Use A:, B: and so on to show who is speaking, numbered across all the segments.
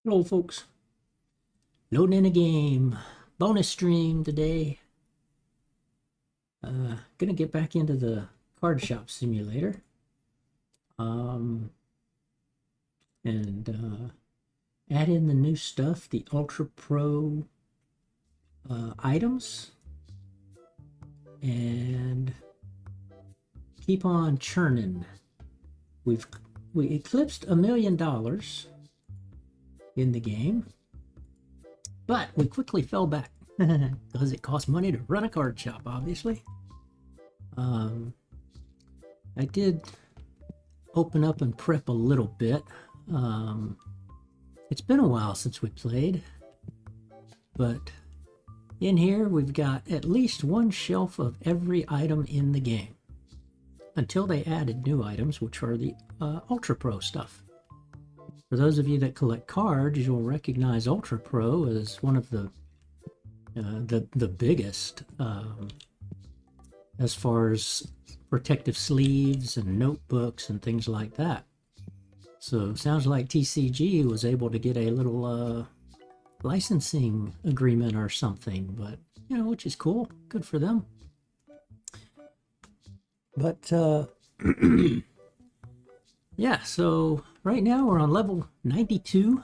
A: Hello, folks. Loading in a game. Bonus stream today. Gonna get back into the card shop simulator. Um, and add in the new stuff, the Ultra Pro items, and keep on churning. We eclipsed $1 million in the game, but we quickly fell back because it costs money to run a card shop, obviously. I did open up and prep a little bit. It's been a while since we played, but in here we've got at least one shelf of every item in the game until they added new items, which are the Ultra Pro stuff. For those of you that collect cards, you'll recognize Ultra Pro as one of the biggest as far as protective sleeves and notebooks and things like that. So sounds like TCG was able to get a little licensing agreement or something, but which is cool. Good for them. But yeah, so right now we're on level 92.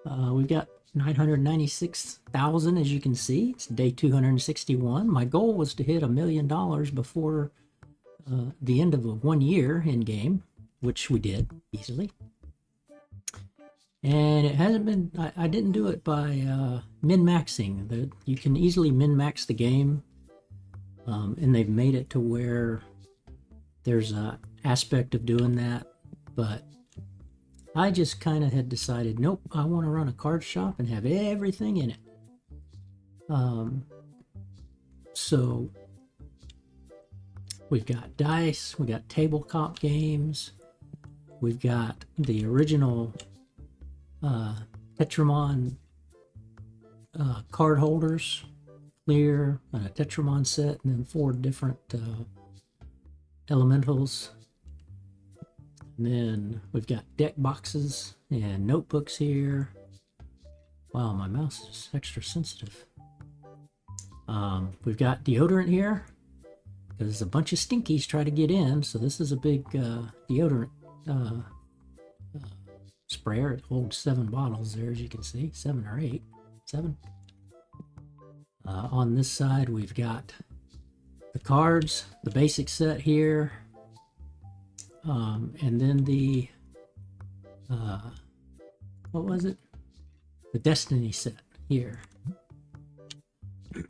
A: We've got 996,000, as you can see. It's day 261. My goal was to hit $1 million before the end of 1 year in game, which we did easily. And it hasn't been, I didn't do it by min-maxing. You can easily min-max the game, and they've made it to where there's an aspect of doing that, but I just kind of had decided, nope, I want to run a card shop and have everything in it. So we've got dice, we got tabletop games, we've got the original Tetramon card holders, clear, and a Tetramon set, and then 4 different elementals. And then we've got deck boxes and notebooks here. Wow, my mouse is extra sensitive. We've got deodorant here because a bunch of stinkies try to get in. So this is a big deodorant sprayer. It holds 7 bottles there, as you can see, 7 or 8, 7. On this side, we've got the cards, the basic set here. And then the, what was it? The Destiny set here.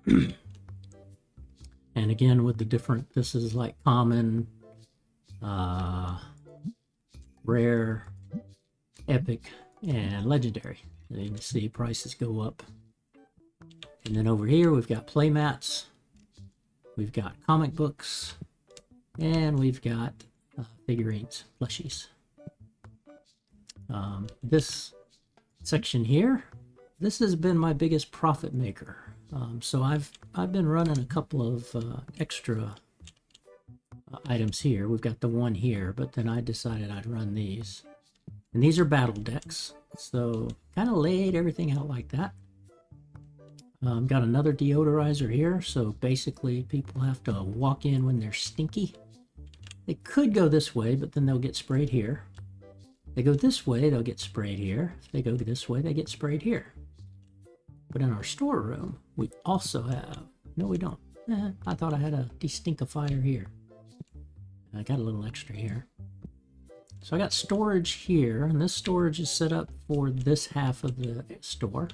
A: And again, with the different, this is like common, rare, epic, and legendary. And you can see prices go up. And then over here, we've got playmats, we've got comic books, and we've got figurines, plushies. This section here, this has been my biggest profit maker. So I've been running a couple of extra items here. We've got the one here, but then I decided I'd run these. And these are battle decks. So kind of laid everything out like that. Got another deodorizer here. So basically people have to walk in when they're stinky. They could go this way, but then they'll get sprayed here. They go this way, they'll get sprayed here. If they go this way, they get sprayed here. But in our storeroom, we also have... No, we don't. I thought I had a destinkifier here. I got a little extra here. So I got storage here, and this storage is set up for this half of the store.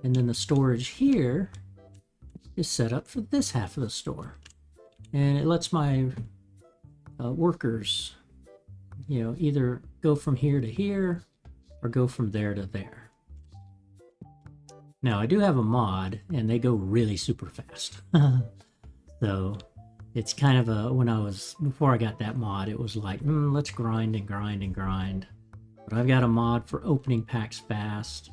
A: And then the storage here is set up for this half of the store. And it lets my workers, either go from here to here or go from there to there. Now I do have a mod, and they go really super fast. So it's kind of a, before I got that mod, it was like, let's grind and grind and grind. But I've got a mod for opening packs fast.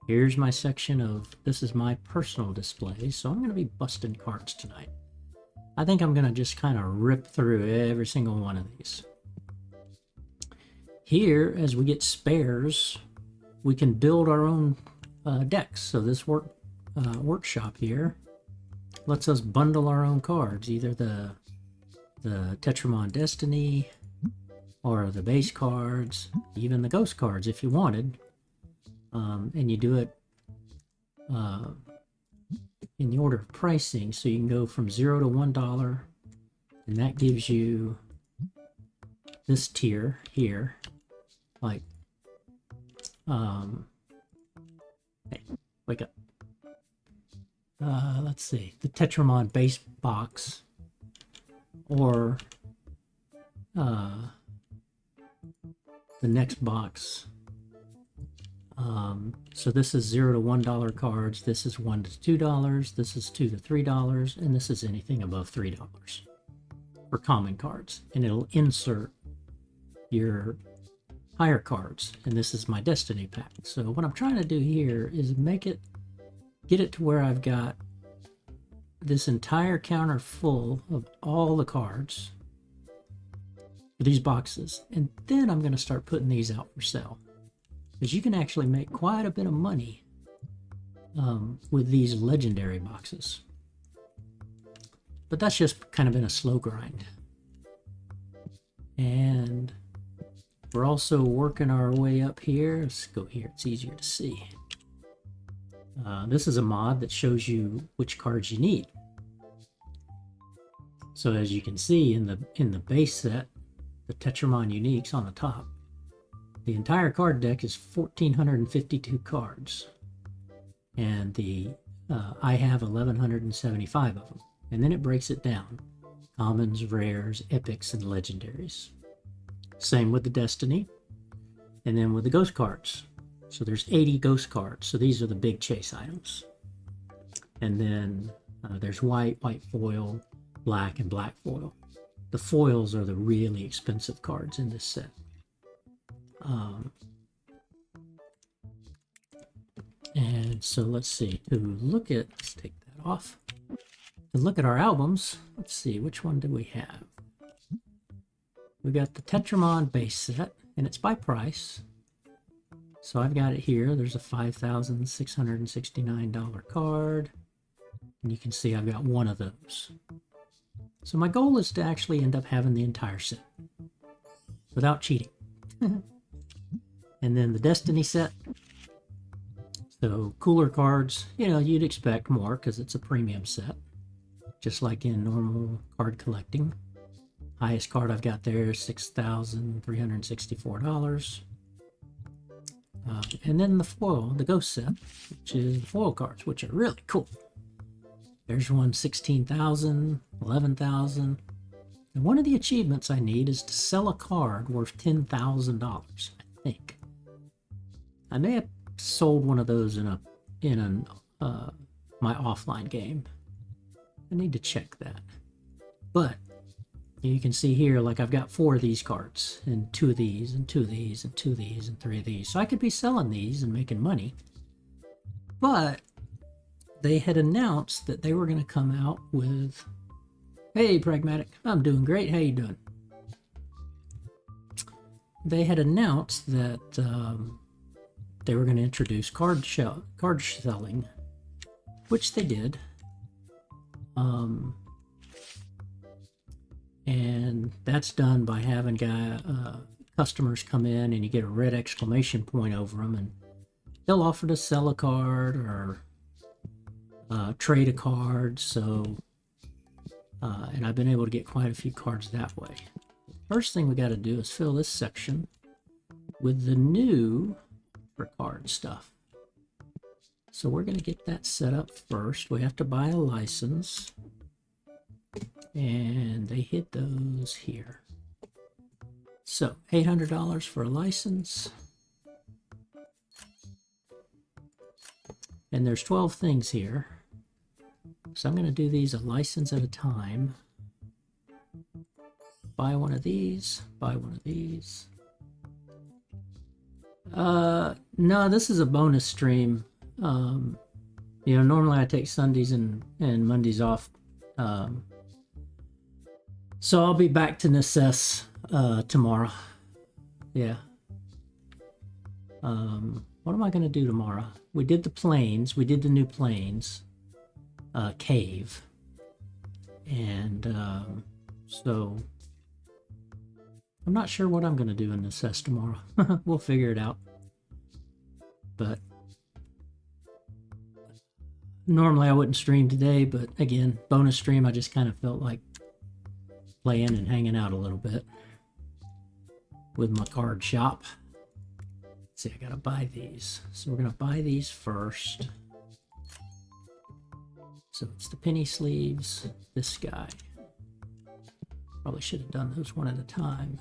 A: Here's my section of, this is my personal display, so I'm going to be busting cards tonight. I think I'm going to just kind of rip through every single one of these. Here, as we get spares, we can build our own decks. So this workshop here lets us bundle our own cards, either the Tetramon Destiny or the base cards, even the ghost cards if you wanted. And you do it in the order of pricing, so you can go from $0 to $1, and that gives you this tier here, like hey, wake up. Let's see, the Tetramon base box, or the next box. So this is $0 to $1 cards, this is $1 to $2, this is $2 to $3, and this is anything above $3 for common cards. And it'll insert your higher cards, and this is my Destiny pack. So what I'm trying to do here is get it to where I've got this entire counter full of all the cards for these boxes, and then I'm going to start putting these out for sale, because you can actually make quite a bit of money with these legendary boxes. But that's just kind of in a slow grind. And we're also working our way up here. Let's go here, it's easier to see. This is a mod that shows you which cards you need. So as you can see in the base set, the Tetramon Uniques on the top, the entire card deck is 1,452 cards, and I have 1,175 of them. And then it breaks it down: commons, rares, epics, and legendaries. Same with the Destiny, and then with the ghost cards. So there's 80 ghost cards. So these are the big chase items. And then there's white foil, black, and black foil. The foils are the really expensive cards in this set. And so let's see, let's take that off. To look at our albums, let's see, which one do we have? We got the Tetramon base set, and it's by price. So I've got it here. There's a $5,669 card, and you can see I've got one of those. So my goal is to actually end up having the entire set without cheating. And then the Destiny set. So cooler cards, you'd expect more because it's a premium set, just like in normal card collecting. Highest card I've got there is $6,364. And then the foil, the ghost set, which is the foil cards, which are really cool. There's one 16,000, 11,000. And one of the achievements I need is to sell a card worth $10,000, I think. I may have sold one of those in my offline game. I need to check that. But you can see here, like, I've got 4 of these cards, and 2 of these, and 2 of these, and 2 of these, and 3 of these. So I could be selling these and making money. But they had announced that they were going to come out with, hey, Pragmatic, I'm doing great. How you doing? They had announced that they were going to introduce card selling, which they did. And that's done by having customers come in, and you get a red exclamation point over them, and they'll offer to sell a card or trade a card. So, and I've been able to get quite a few cards that way. First thing we got to do is fill this section with the new card stuff. So we're going to get that set up first. We have to buy a license, and they hit those here. So $800 for a license, and there's 12 things here. So I'm going to do these a license at a time. Buy one of these, buy one of these. No, this is a bonus stream. Normally I take Sundays and Mondays off. So I'll be back to Necess tomorrow. Yeah. what am I going to do tomorrow? We did the plains. We did the new plains cave. And so I'm not sure what I'm going to do in the cess tomorrow. We'll figure it out. But normally I wouldn't stream today, but again, bonus stream, I just kind of felt like playing and hanging out a little bit with my card shop. Let's see, I gotta buy these. So we're gonna buy these first. So it's the penny sleeves, this guy. Probably should have done those one at a time.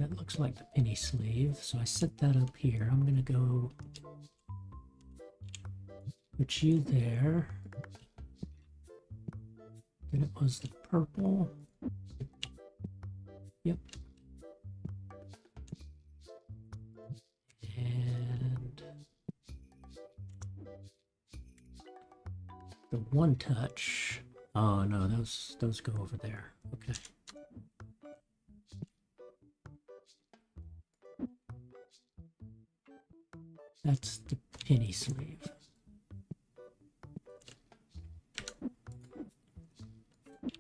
A: That looks like the penny sleeve. So I set that up here. I'm gonna go put you there. Then it was the purple. Yep. And the one touch. Oh no, those go over there. Okay. That's the penny sleeve.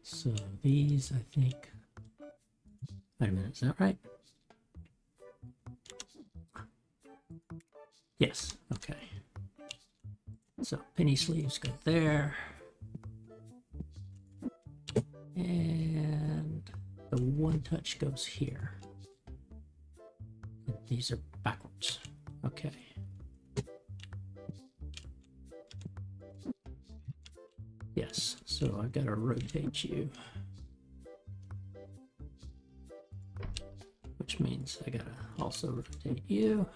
A: So these, I think. Wait a minute, is that right? Yes, okay. So penny sleeves go there. And the one touch goes here. And these are backwards. Okay. Yes, so I've got to rotate you. Which means I got to also rotate you.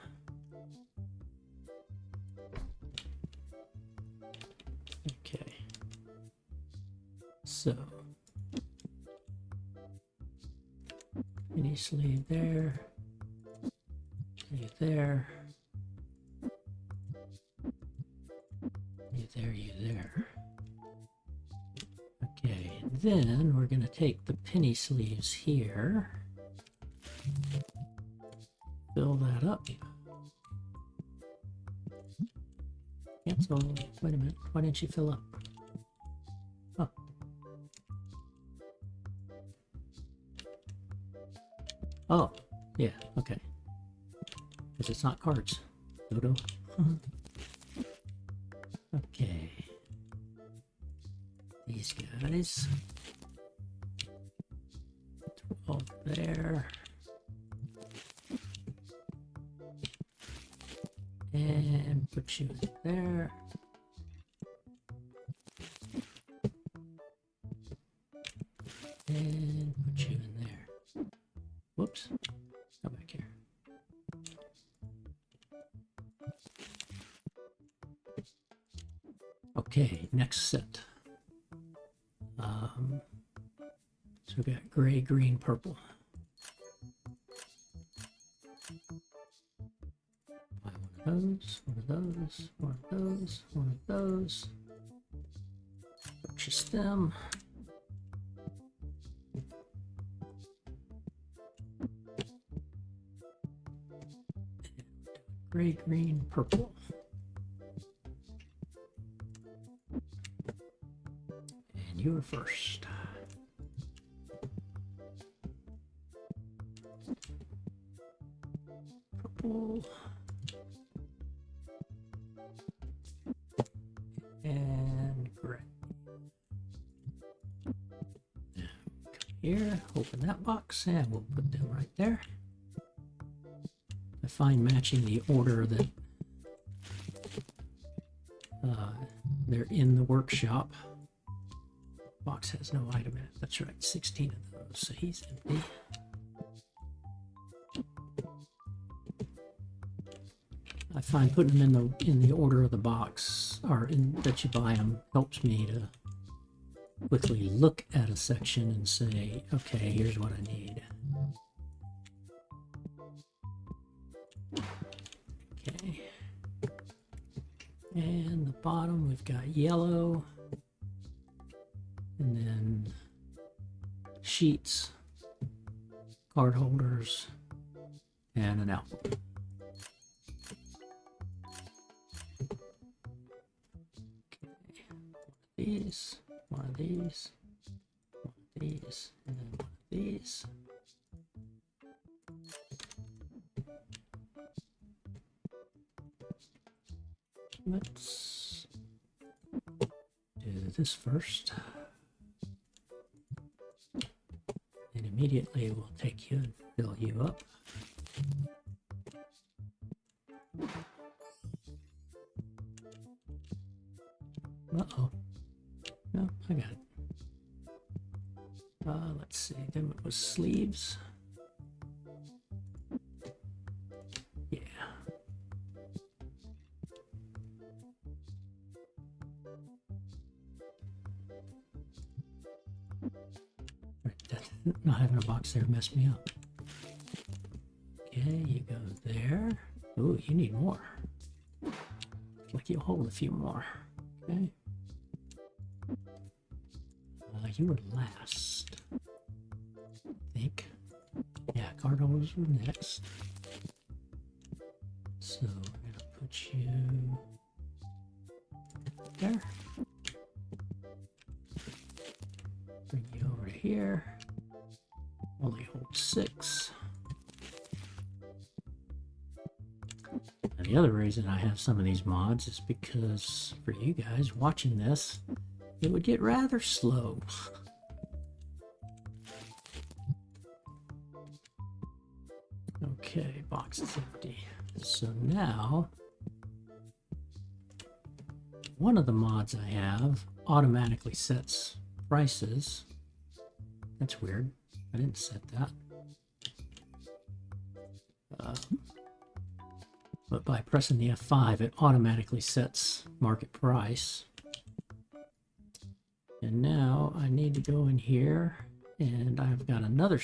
A: Okay. So, penny sleeve there. You there. You there, you there. Okay, then we're going to take the penny sleeves here, fill that up. Cancel. Wait a minute. Why didn't you fill up? Oh. Oh, yeah, okay. Because it's not cards. Dodo. Okay. These guys. 12 there. And put you in there. And put you in there. Whoops. Go back here. Okay, next set. So we got gray, green, purple. Buy one of those, one of those, one of those, one of those. Purchase them. Gray, green, purple. And you're first. Purple. And gray. Come here, open that box, and we'll put them right there. I find matching the order that they're in the workshop. Box has no item in it. That's right, 16 of those. So he's empty. I find putting them in the order of the box, or that you buy them, helps me to quickly look at a section and say, okay, here's what I need. Okay. And the bottom, we've got yellow. And then sheets, card holders, and an album. These, one of these, one of these, and then one of these. Let's do this first. And immediately we'll take you and fill you up. Uh-oh. No, I got it. Let's see, then it was sleeves. Yeah. Not having a box there messed me up. Okay, you go there. Ooh, you need more. Like you'll hold a few more. Okay. You were last, I think. Yeah, card holders were next. So we're gonna put you there. Bring you over here. Only hold 6. And the other reason I have some of these mods is because for you guys watching this, it would get rather slow. Okay, box is empty. So now, one of the mods I have automatically sets prices. That's weird. I didn't set that. But by pressing the F5, it automatically sets market price. And now I need to go in here, and I've got another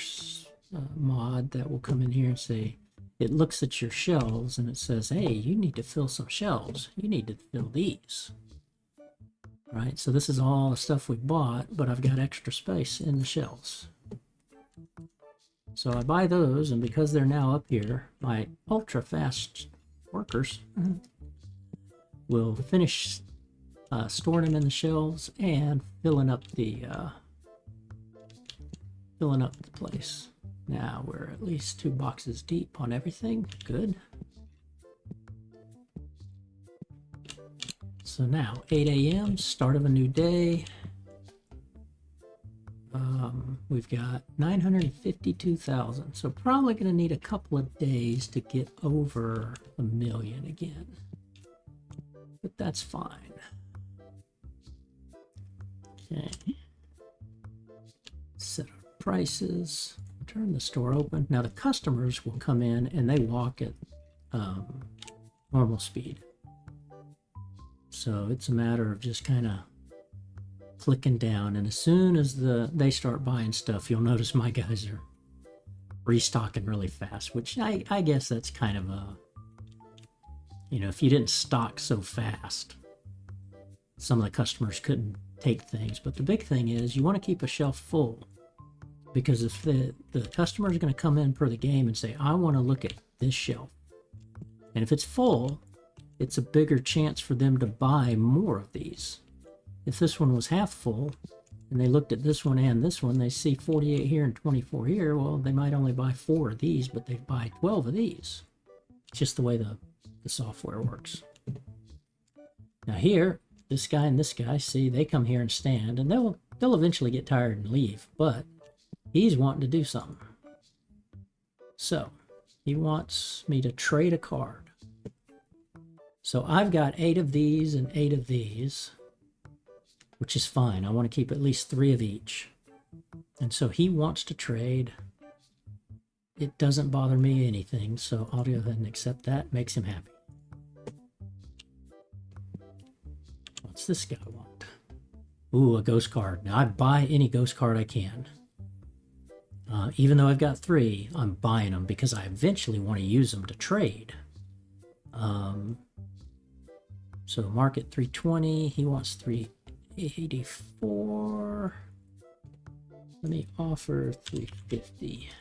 A: mod that will come in here and say, it looks at your shelves and it says, hey, you need to fill some shelves. You need to fill these. Right, so this is all the stuff we bought, but I've got extra space in the shelves. So I buy those, and because they're now up here, my ultra fast workers will finish storing them in the shelves and filling up the place. Now we're at least 2 boxes deep on everything. Good. So now 8 a.m. start of a new day. We've got 952,000. So probably going to need a couple of days to get over 1 million again. But that's fine. Okay. Set our prices. Turn the store open. Now the customers will come in and they walk at normal speed. So it's a matter of just kind of clicking down, and as soon as they start buying stuff, you'll notice my guys are restocking really fast, which I guess that's kind of a, you know, if you didn't stock so fast, some of the customers couldn't take things. But the big thing is you want to keep a shelf full, because if the customer is going to come in per the game and say, I want to look at this shelf, and if it's full, it's a bigger chance for them to buy more of these. If this one was half full and they looked at this one and this one, they see 48 here and 24 here, well, they might only buy 4 of these, but they buy 12 of these. It's just the way the software works. Now here, this guy and this guy, see, they come here and stand, and they'll eventually get tired and leave, but he's wanting to do something. So he wants me to trade a card. So I've got 8 of these and 8 of these, which is fine. I want to keep at least 3 of each. And so he wants to trade. It doesn't bother me anything, so I'll go ahead and accept that. Makes him happy. What's this guy want? Ooh, a ghost card. Now I buy any ghost card I can. Even though I've got 3, I'm buying them because I eventually want to use them to trade. So market 320, he wants 384. Let me offer 350.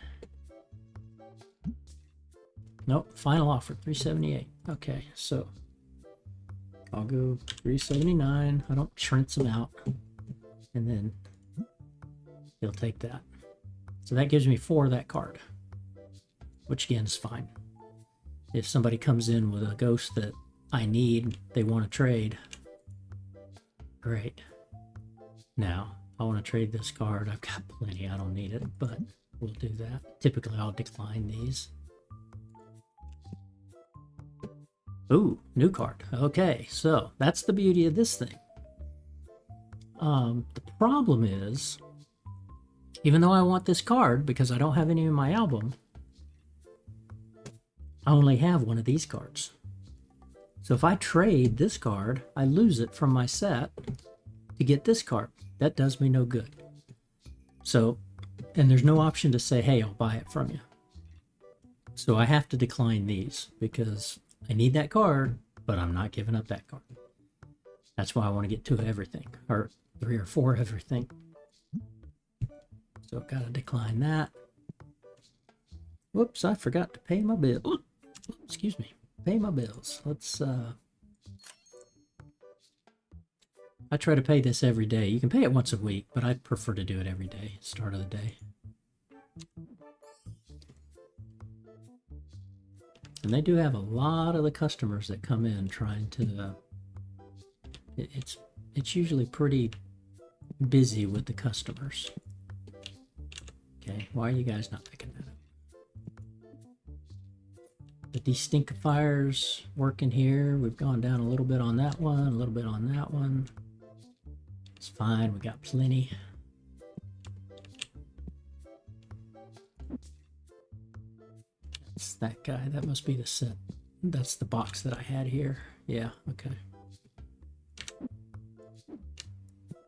A: Nope, final offer, 378. Okay, so I'll go 379. I don't trench them out. And then he'll take that. So that gives me 4 of that card, which again is fine. If somebody comes in with a ghost that I need, they want to trade, great. Now, I want to trade this card. I've got plenty. I don't need it, but we'll do that. Typically, I'll decline these. Ooh, new card. Okay, so that's the beauty of this thing. The problem is, even though I want this card because I don't have any in my album, I only have one of these cards. So if I trade this card, I lose it from my set to get this card. That does me no good. So, and there's no option to say, hey, I'll buy it from you. So I have to decline these because I need that card, but I'm not giving up that card. That's why I want to get 2 of everything, or 3 or 4 of everything. So I've got to decline that. Whoops, I forgot to pay my bill. Ooh, excuse me. Pay my bills. Let's, I try to pay this every day. You can pay it once a week, but I prefer to do it every day, start of the day. And they do have a lot of the customers that come in trying to, it's usually pretty busy with the customers. Okay, why are you guys not picking that up? The destinkifiers working here. We've gone down a little bit on that one, a little bit on that one. It's fine, we got plenty. That's that guy, that must be the set. That's the box that I had here. Yeah, okay.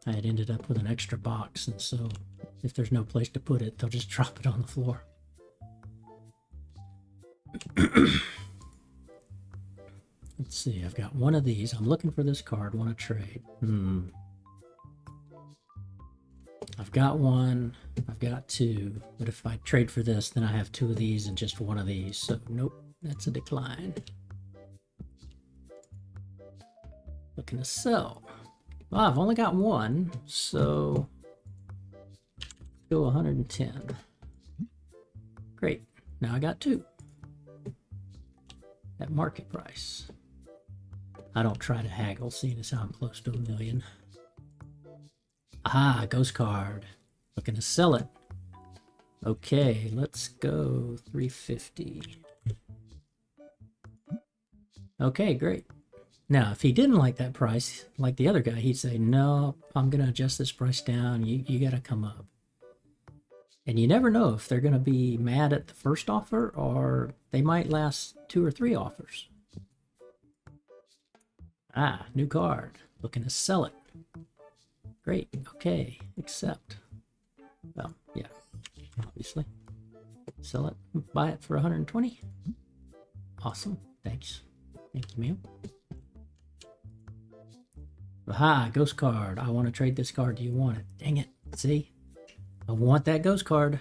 A: I had ended up with an extra box, and so if there's no place to put it, they'll just drop it on the floor. Let's see, I've got one of these. I'm looking for this card, want to trade. I've got one, I've got 2, but if I trade for this, then I have 2 of these and just 1 of these. So nope, that's a decline. Looking to sell. Well, I've only got 1, so go 110. Great, now I got 2 at market price. I don't try to haggle, seeing as how I'm close to $1 million. Ah, ghost card. Looking to sell it. Okay, let's go 350. Okay, great. Now, if he didn't like that price, like the other guy, he'd say, no, I'm going to adjust this price down. You got to come up. And you never know if they're going to be mad at the first offer or they might last 2 or 3 offers. Ah, new card. Looking to sell it. Great. Okay. Accept. Well, yeah. Obviously. Sell it. Buy it for 120. Awesome. Thanks. Thank you, ma'am. Aha, ghost card. I want to trade this card. Do you want it? Dang it. See? I want that ghost card.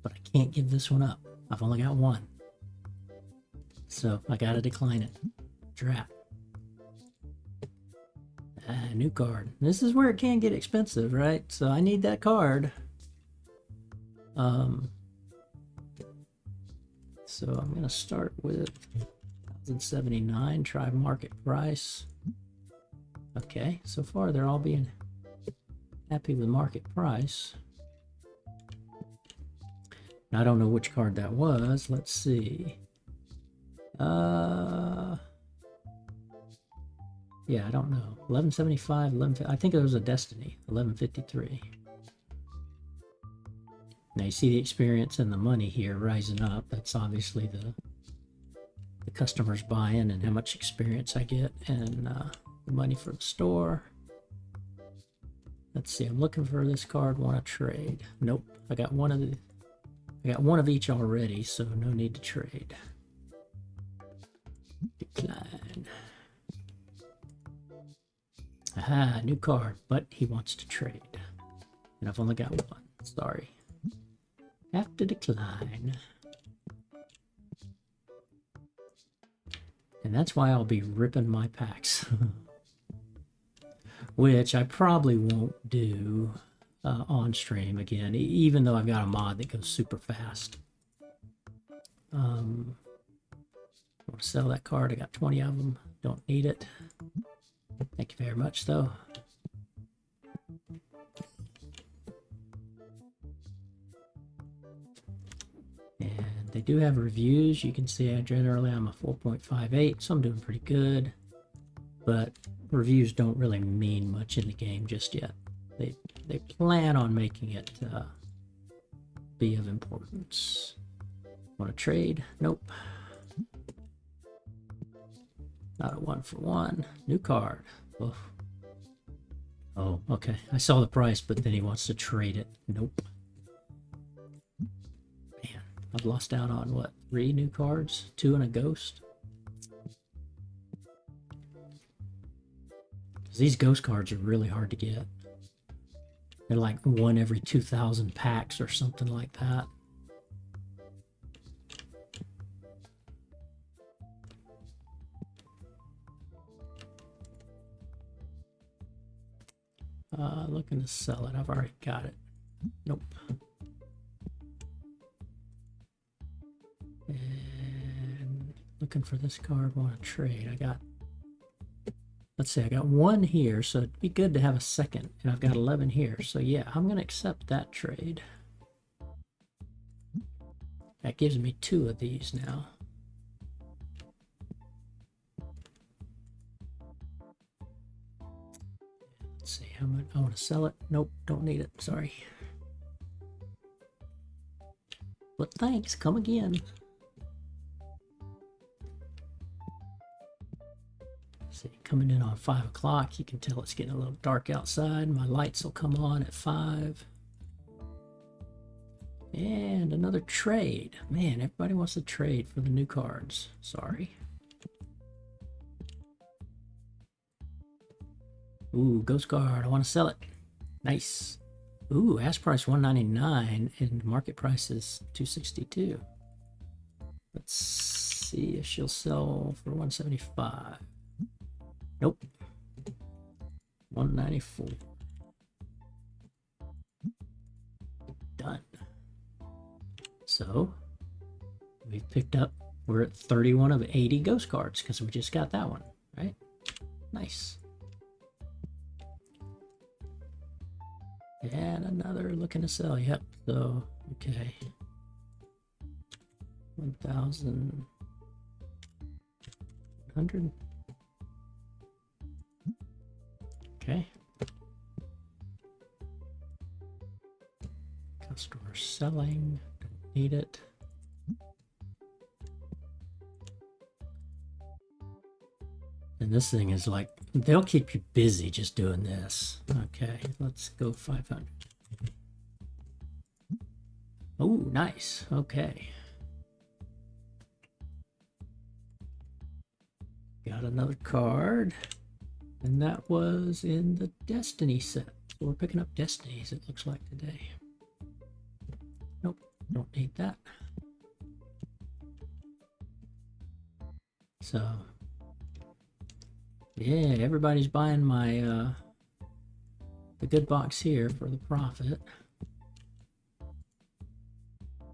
A: But I can't give this one up. I've only got 1. So I gotta decline it. Drop. New card. This is where it can get expensive, right? So I need that card. So I'm going to start with 1,079, try market price. Okay, so far they're all being happy with market price. I don't know which card that was. Let's see. Yeah, I don't know. 1175, 11. I think it was a Destiny. 1153. Now you see the experience and the money here rising up. That's obviously the customers buying and how much experience I get, and the money for the store. Let's see. I'm looking for this card. Want to trade? Nope. I got one of each already, so no need to trade. Decline. Aha, new card, but he wants to trade. And I've only got 1. Sorry. Have to decline. And that's why I'll be ripping my packs. Which I probably won't do on stream again, even though I've got a mod that goes super fast. I'm going to sell that card. I got 20 of them. Don't need it. Thank you very much, though. And they do have reviews. You can see generally I'm a 4.58, so I'm doing pretty good. But reviews don't really mean much in the game just yet. They plan on making it be of importance. Want to trade? Nope. Not a 1-for-1. New card. Oof. Oh, okay. I saw the price, but then he wants to trade it. Nope. Man, I've lost out on what? 3 new cards? 2 and a ghost? These ghost cards are really hard to get. They're like 1 every 2,000 packs or something like that. Looking to sell it. I've already got it. Nope. And looking for this card. Want to trade. I got, let's see, I got 1 here, so it'd be good to have a second. And I've got 11 here, so yeah, I'm going to accept that trade. That gives me 2 of these now. Let's see, how much I want to sell it. Nope, don't need it. Sorry. But thanks, come again. See, coming in on 5 o'clock, you can tell it's getting a little dark outside. My lights will come on at 5. And another trade. Man, everybody wants to trade for the new cards. Sorry. Ooh, ghost card. I want to sell it. Nice. Ooh, ask price $199 and market price is $262. Let's see if she'll sell for $175. Nope. $194. Done. So we've picked up, we're at 31 of 80 ghost cards because we just got that one, right? Nice. And another looking to sell. Yep. So, okay. 1,100. Okay. Customer selling. Don't need it. And this thing is like, they'll keep you busy just doing this. Okay, let's go 500. Oh, nice. Okay. Got another card. And that was in the Destiny set. So we're picking up Destinies, it looks like, today. Nope, don't need that. So, yeah, everybody's buying my the good box here for the profit.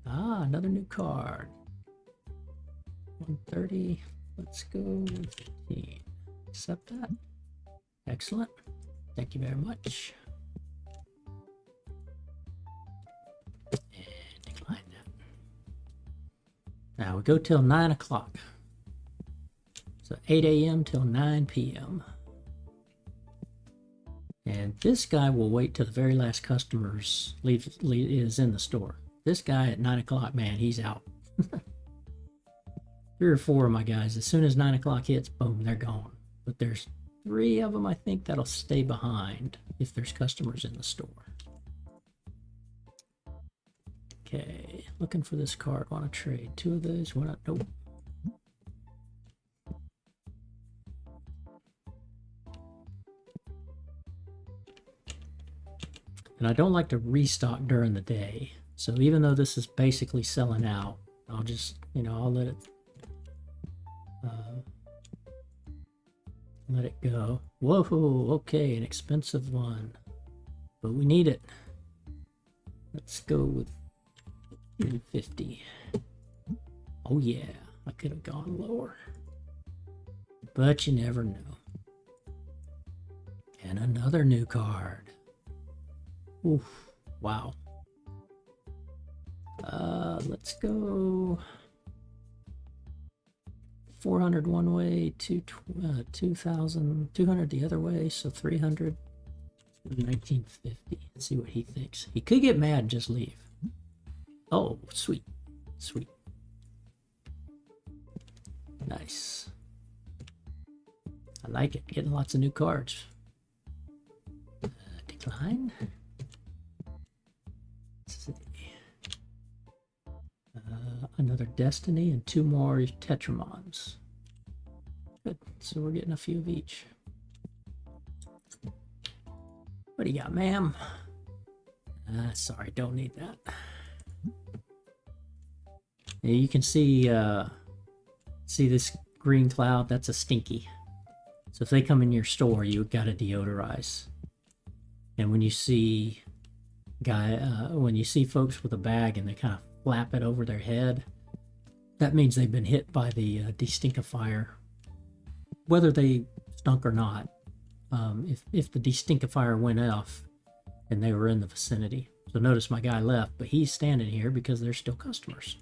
A: Ah, another new card. 130. Let's go 15. Accept that. Excellent. Thank you very much. And decline that. Now we go till 9 o'clock. So 8 a.m. till 9 p.m. And this guy will wait till the very last customer's is in the store. This guy at 9 o'clock, man, he's out. 3 or 4 of my guys, as soon as 9 o'clock hits, boom, they're gone. But there's 3 of them, I think, that'll stay behind if there's customers in the store. Okay, looking for this card. Want to trade 2 of those? Why not? Nope. And I don't like to restock during the day. So even though this is basically selling out, I'll just, I'll let it let it go. Whoa, okay, an expensive one. But we need it. Let's go with 50. Oh yeah, I could have gone lower. But you never know. And another new card. Oof, wow. Let's go 400 one way, 2,000, 200 the other way, so 300, 1950. Let's see what he thinks. He could get mad and just leave. Oh, sweet, sweet. Nice. I like it. Getting lots of new cards. Decline. Let's see. Another Destiny and 2 more Tetramons. Good. So we're getting a few of each. What do you got, ma'am? Sorry, don't need that. Yeah, you can see this green cloud. That's a stinky. So if they come in your store, you got to deodorize. And when you see folks with a bag and they kind of flap it over their head, that means they've been hit by the destinkifier, whether they stunk or not. If the destinkifier went off and they were in the vicinity. So notice my guy left, but he's standing here because they're still customers.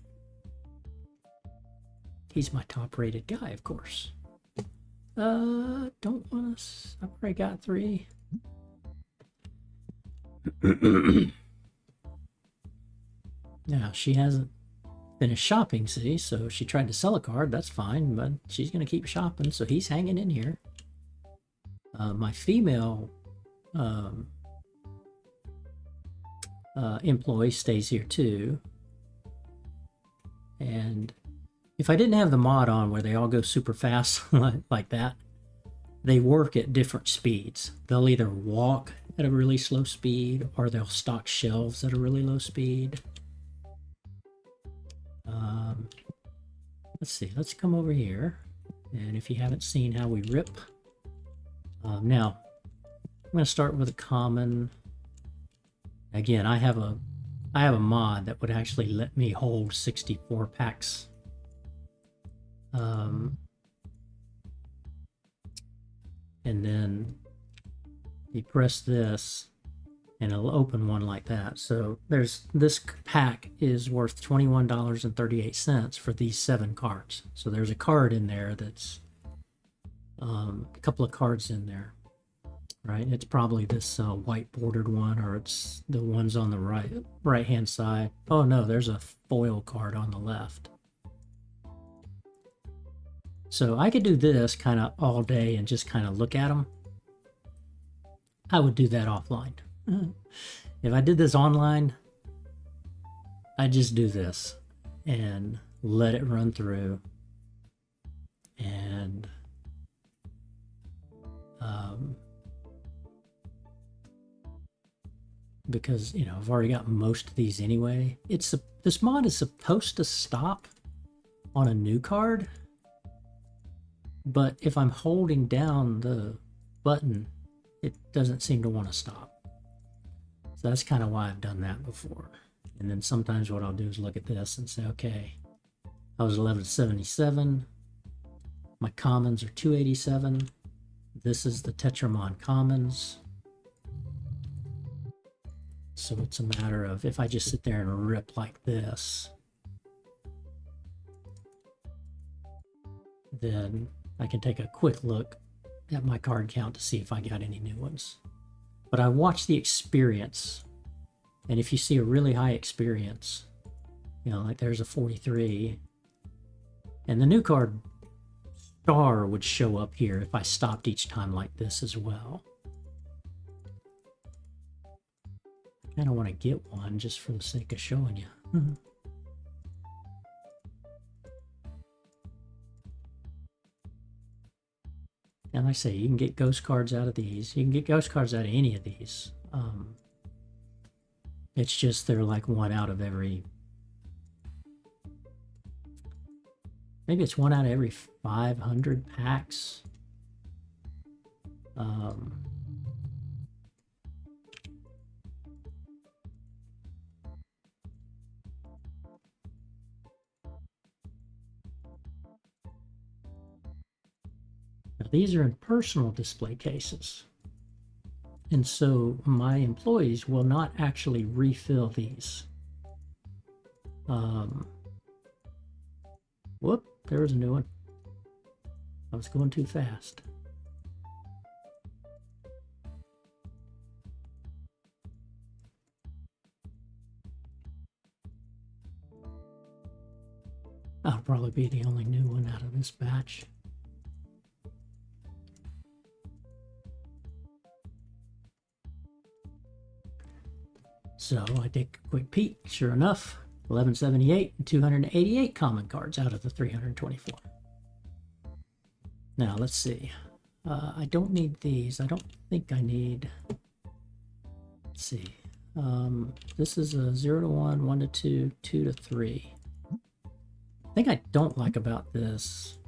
A: He's my top rated guy, of course. Don't want us. I've already got 3. Now, she hasn't finished shopping, see, so she tried to sell a card, that's fine, but she's going to keep shopping, so he's hanging in here. My female employee stays here too. And if I didn't have the mod on where they all go super fast like that, they work at different speeds. They'll either walk at a really slow speed or they'll stock shelves at a really low speed. Let's see, let's come over here. And if you haven't seen how we rip, now I'm going to start with a common. Again, I have a mod that would actually let me hold 64 packs. And then you press this and it'll open one like that. So this pack is worth $21.38 for these 7 cards. So there's a card in there that's a couple of cards in there, right? It's probably this white bordered one, or it's the ones on the right hand side. Oh no, there's a foil card on the left. So I could do this kind of all day and just kind of look at them. I would do that offline. If I did this online, I'd just do this and let it run through. And because, you know, I've already got most of these anyway. This mod is supposed to stop on a new card. But if I'm holding down the button, it doesn't seem to want to stop. So that's kind of why I've done that before. And then sometimes what I'll do is look at this and say, okay, I was 1177. My commons are 287. This is the Tetramon commons. So it's a matter of, if I just sit there and rip like this, then I can take a quick look at my card count to see if I got any new ones. But I watch the experience, and if you see a really high experience, you know, like there's a 43, and the new card star would show up here if I stopped each time like this as well. I kind of want to get one just for the sake of showing you. And like I say, you can get ghost cards out of these. You can get ghost cards out of any of these. It's just they're like one out of every... Maybe it's one out of every 500 packs. Um, now these are in personal display cases. And so my employees will not actually refill these. Whoop, there was a new one. I was going too fast. That'll probably be the only new one out of this batch. So I take a quick peek. Sure enough, 1178 and 288 common cards out of the 324. Now let's see. I don't need these. I don't think I need. Let's see. This is a 0 to 1, 1 to 2, 2 to 3. Thing I don't like about this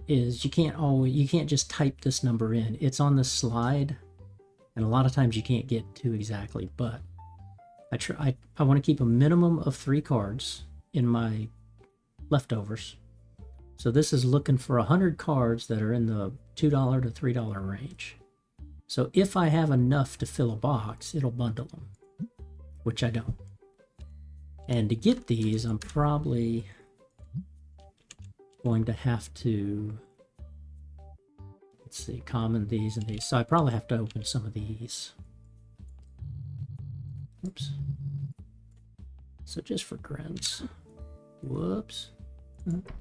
A: is you can't just type this number in. It's on the slide, and a lot of times you can't get to exactly. But I want to keep a minimum of 3 cards in my leftovers. So this is looking for 100 cards that are in the $2 to $3 range. So if I have enough to fill a box, it'll bundle them, which I don't. And to get these, I'm probably going to have to, let's see, common these and these. So I probably have to open some of these. Oops. So just for grins. Whoops. We'll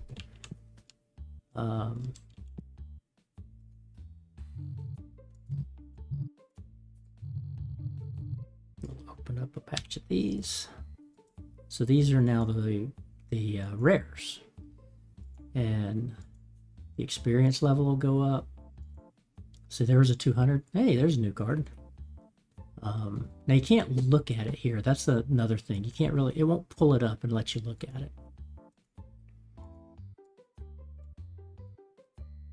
A: open up a patch of these. So these are now the rares, and the experience level will go up. So there's a 200. Hey, there's a new card. Now you can't look at it here. That's another thing. You can't really. It won't pull it up and let you look at it.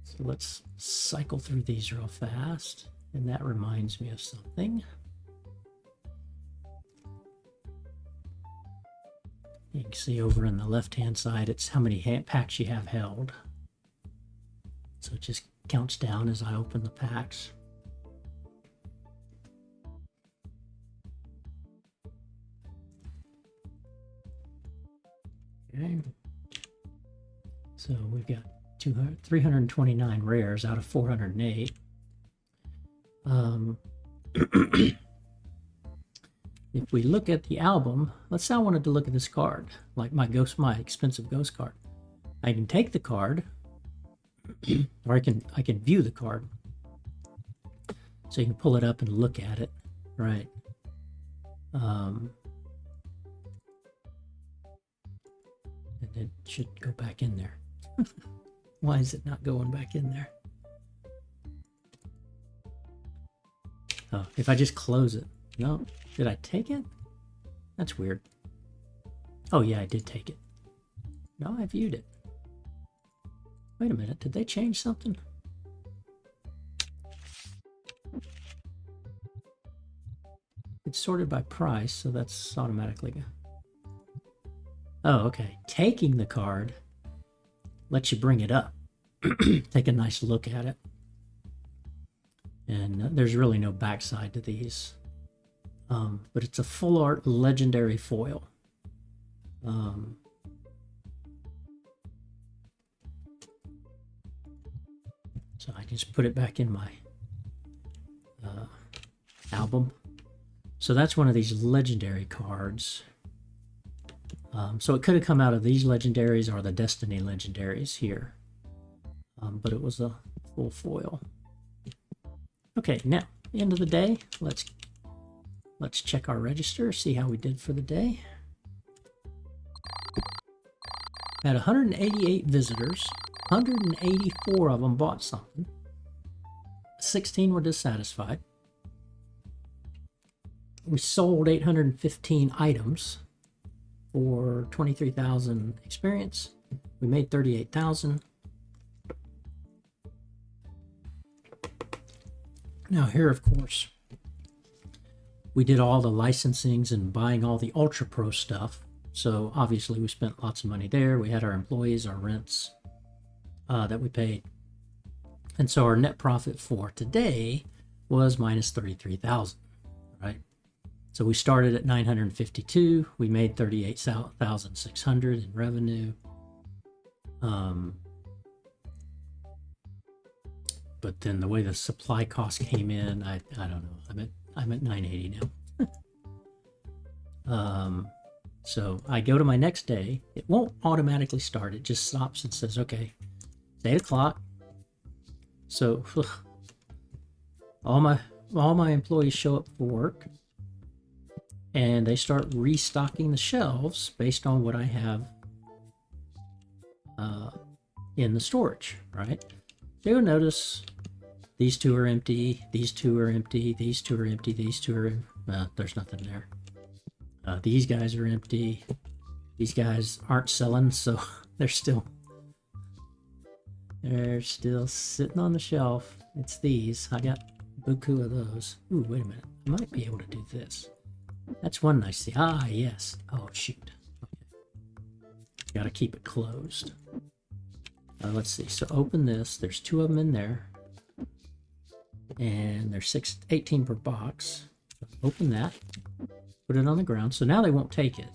A: So let's cycle through these real fast. And that reminds me of something. You can see over on the left-hand side, it's how many packs you have held. So it just counts down as I open the packs. Okay. So we've got 329 rares out of 408. If we look at the album, let's say I wanted to look at this card, like my expensive ghost card. I can take the card, or I can view the card. So you can pull it up and look at it, right? And it should go back in there. Why is it not going back in there? Oh, if I just close it. No, did I take it? That's weird. Oh yeah, I did take it. No, I viewed it. Wait a minute, did they change something? It's sorted by price, so that's automatically. Oh, okay. Taking the card lets you bring it up. Take a nice look at it. And there's really no backside to these. But it's a full art legendary foil. So I just put it back in my album. So that's one of these legendary cards. So it could have come out of these legendaries or the Destiny legendaries here. But it was a full foil. Okay, now, end of the day, let's check our register, see how we did for the day. Had 188 visitors, 184 of them bought something, 16 were dissatisfied. We sold 815 items for 23,000 experience. We made 38,000. Now here, of course, we did all the licensings and buying all the Ultra Pro stuff. So obviously we spent lots of money there. We had our employees, our rents that we paid. And so our net profit for today was minus 33,000, right? So we started at 952. We made 38,600 in revenue. But then the way the supply cost came in, I don't know. I'm at 980 now. So I go to my next day. It won't automatically start. It just stops and says, okay, it's 8 o'clock. So all my employees show up for work, and they start restocking the shelves based on what I have in the storage, right? You'll notice these two are empty, these two are empty, these two are empty, these two are, there's nothing there. These guys are empty. These guys aren't selling, so they're still sitting on the shelf. It's these. I got buku of those. Ooh, wait a minute. I might be able to do this. That's one nice thing. Ah, yes. Oh, shoot. Okay. Got to keep it closed. Let's see. So open this. There's 2 of them in there. And there's 18 per box. Open that. Put it on the ground. So now they won't take it.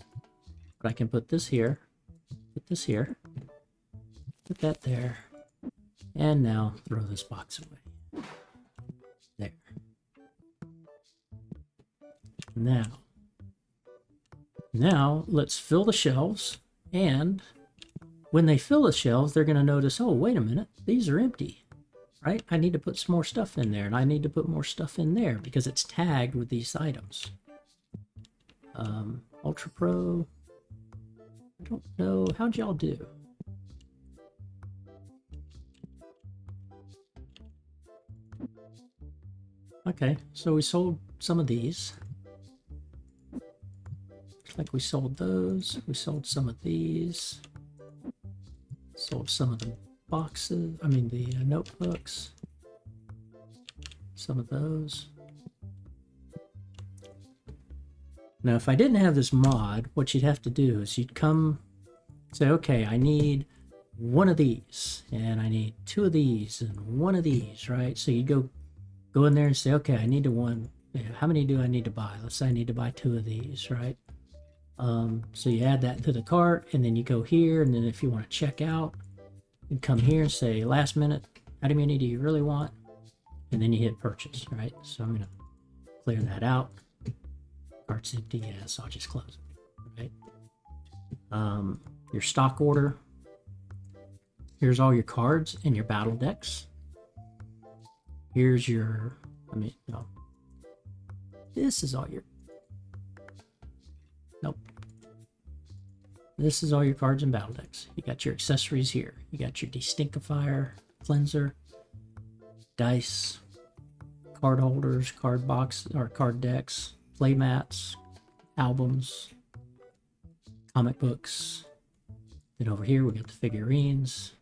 A: But I can put this here. Put this here. Put that there. And now throw this box away. There. Now let's fill the shelves. And when they fill the shelves, they're going to notice, oh, wait a minute, these are empty, right? I need to put some more stuff in there, and I need to put more stuff in there because it's tagged with these items. Ultra Pro, I don't know, how'd y'all do? Okay, so we sold some of these. Looks like we sold those. We sold some of these. Sold some of the boxes, the notebooks. Some of those. Now, if I didn't have this mod, what you'd have to do is you'd come say, okay, I need one of these, and I need 2 of these, and 1 of these, right? So you go in there and say, okay, I need one. How many do I need to buy? Let's say I need to buy 2 of these, right? So you add that to the cart, and then you go here, and then if you want to check out, you come here and say, last minute, how many do you really want? And then you hit purchase, right? So I'm going to clear that out. Cart's empty, yeah, so I'll just close it, right? Your stock order. Here's all your cards and your battle decks. Here's your, no. This is all your, nope. This is all your cards and battle decks. You got your accessories here. You got your destinkifier, cleanser, dice, card holders, card box or card decks, play mats, albums, comic books. Then over here we got the figurines.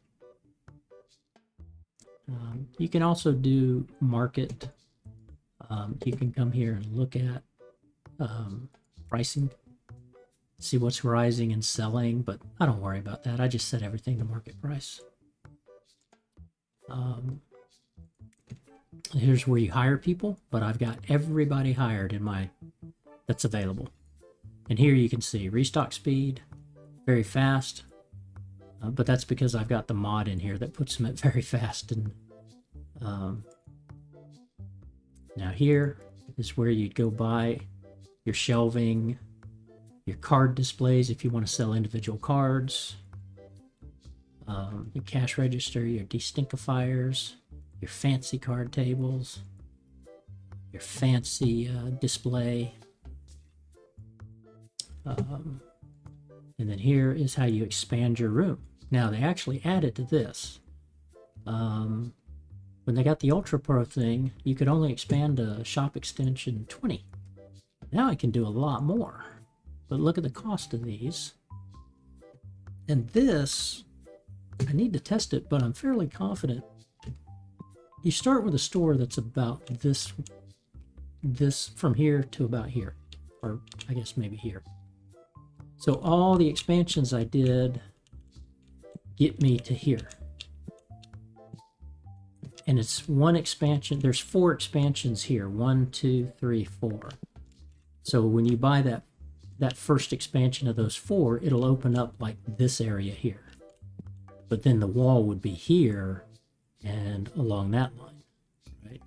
A: You can also do market. You can come here and look at pricing, see what's rising and selling, but I don't worry about that. I just set everything to market price. Here's where you hire people, but I've got everybody hired in that's available. And here you can see restock speed, very fast, but that's because I've got the mod in here that puts them at very fast. And now here is where you'd go buy your shelving, your card displays if you want to sell individual cards, your cash register, your destinkifiers, your fancy card tables, your fancy display. And then here is how you expand your room. Now they actually added to this. When they got the Ultra Pro thing, you could only expand a shop extension 20. Now I can do a lot more. But look at the cost of these. And this, I need to test it, but I'm fairly confident you start with a store that's about this from here to about here, or I guess maybe here. So all the expansions I did get me to here. And it's one expansion. There's 4 expansions here. 1, 2, 3, 4. So when you buy that first expansion of those 4, it'll open up like this area here. But then the wall would be here and along that line, right?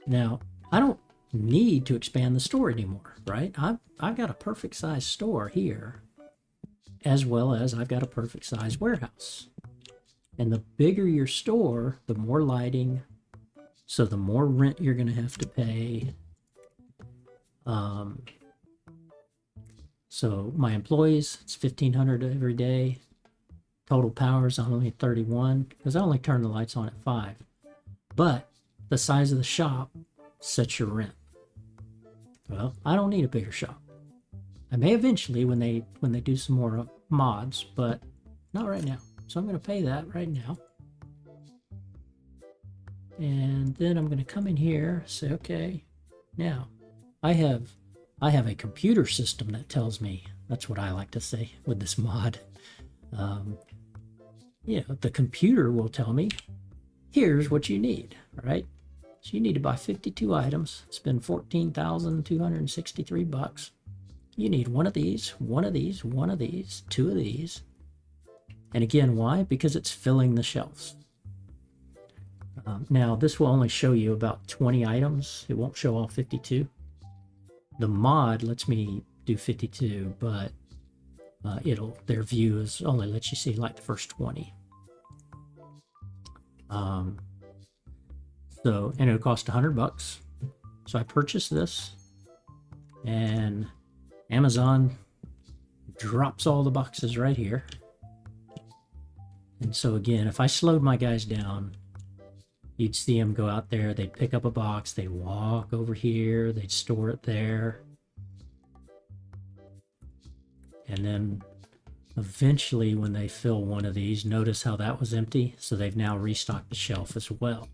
A: Now, I don't need to expand the store anymore, right? I've got a perfect size store here, as well as I've got a perfect size warehouse. And the bigger your store, the more lighting, so the more rent you're going to have to pay. So my employees, it's $1,500 every day. Total power is only 31 because I only turn the lights on at 5. But the size of the shop sets your rent. Well, I don't need a bigger shop. I may eventually when they do some more mods, but not right now. So I'm going to pay that right now. And then I'm going to come in here, say, okay, now I have a computer system that tells me, that's what I like to say with this mod. The computer will tell me, here's what you need, right? So you need to buy 52 items, spend $14,263. You need one of these, one of these, one of these, 2 of these. And again, why? Because it's filling the shelves. Now, this will only show you about 20 items. It won't show all 52. The mod lets me do 52, but their view is only lets you see like the first 20. And it'll cost $100. So I purchased this, and Amazon drops all the boxes right here. And so again, if I slowed my guys down, you'd see them go out there, they'd pick up a box, they'd walk over here, they'd store it there. And then eventually when they fill one of these, notice how that was empty? So they've now restocked the shelf as well.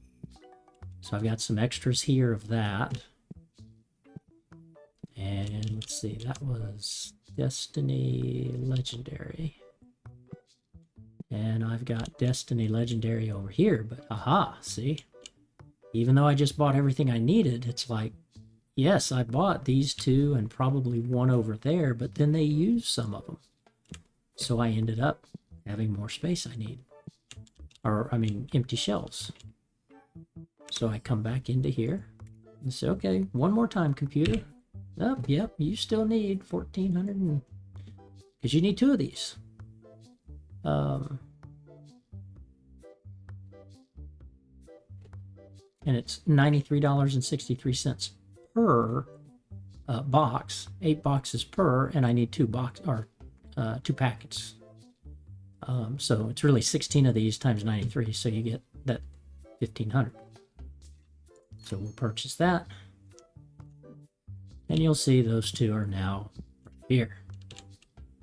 A: So I've got some extras here of that. And let's see, that was Destiny Legendary. And I've got Destiny Legendary over here, but aha, see? Even though I just bought everything I needed, it's like, yes, I bought these 2 and probably one over there, but then they used some of them. So I ended up having more space I need. Empty shelves. So I come back into here and say, okay, one more time, computer. Oh, yep, you still need 1,400 because you need 2 of these. And it's $93.63 per box, 8 boxes per, and I need 2 packets. So it's really 16 of these times 93, so you get that 1,500. So we'll purchase that, and you'll see those 2 are now right here.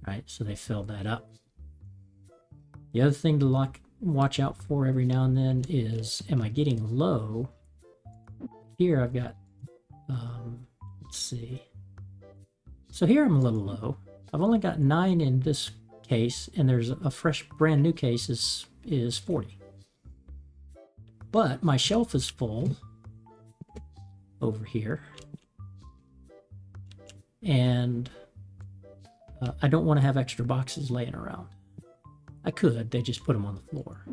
A: Right, so they filled that up. The other thing to watch out for every now and then is, am I getting low? Here I've got, let's see. So here I'm a little low. I've only got 9 in this case, and there's a fresh brand new case is 40. But my shelf is full over here. And I don't want to have extra boxes laying around. I could, they just put them on the floor.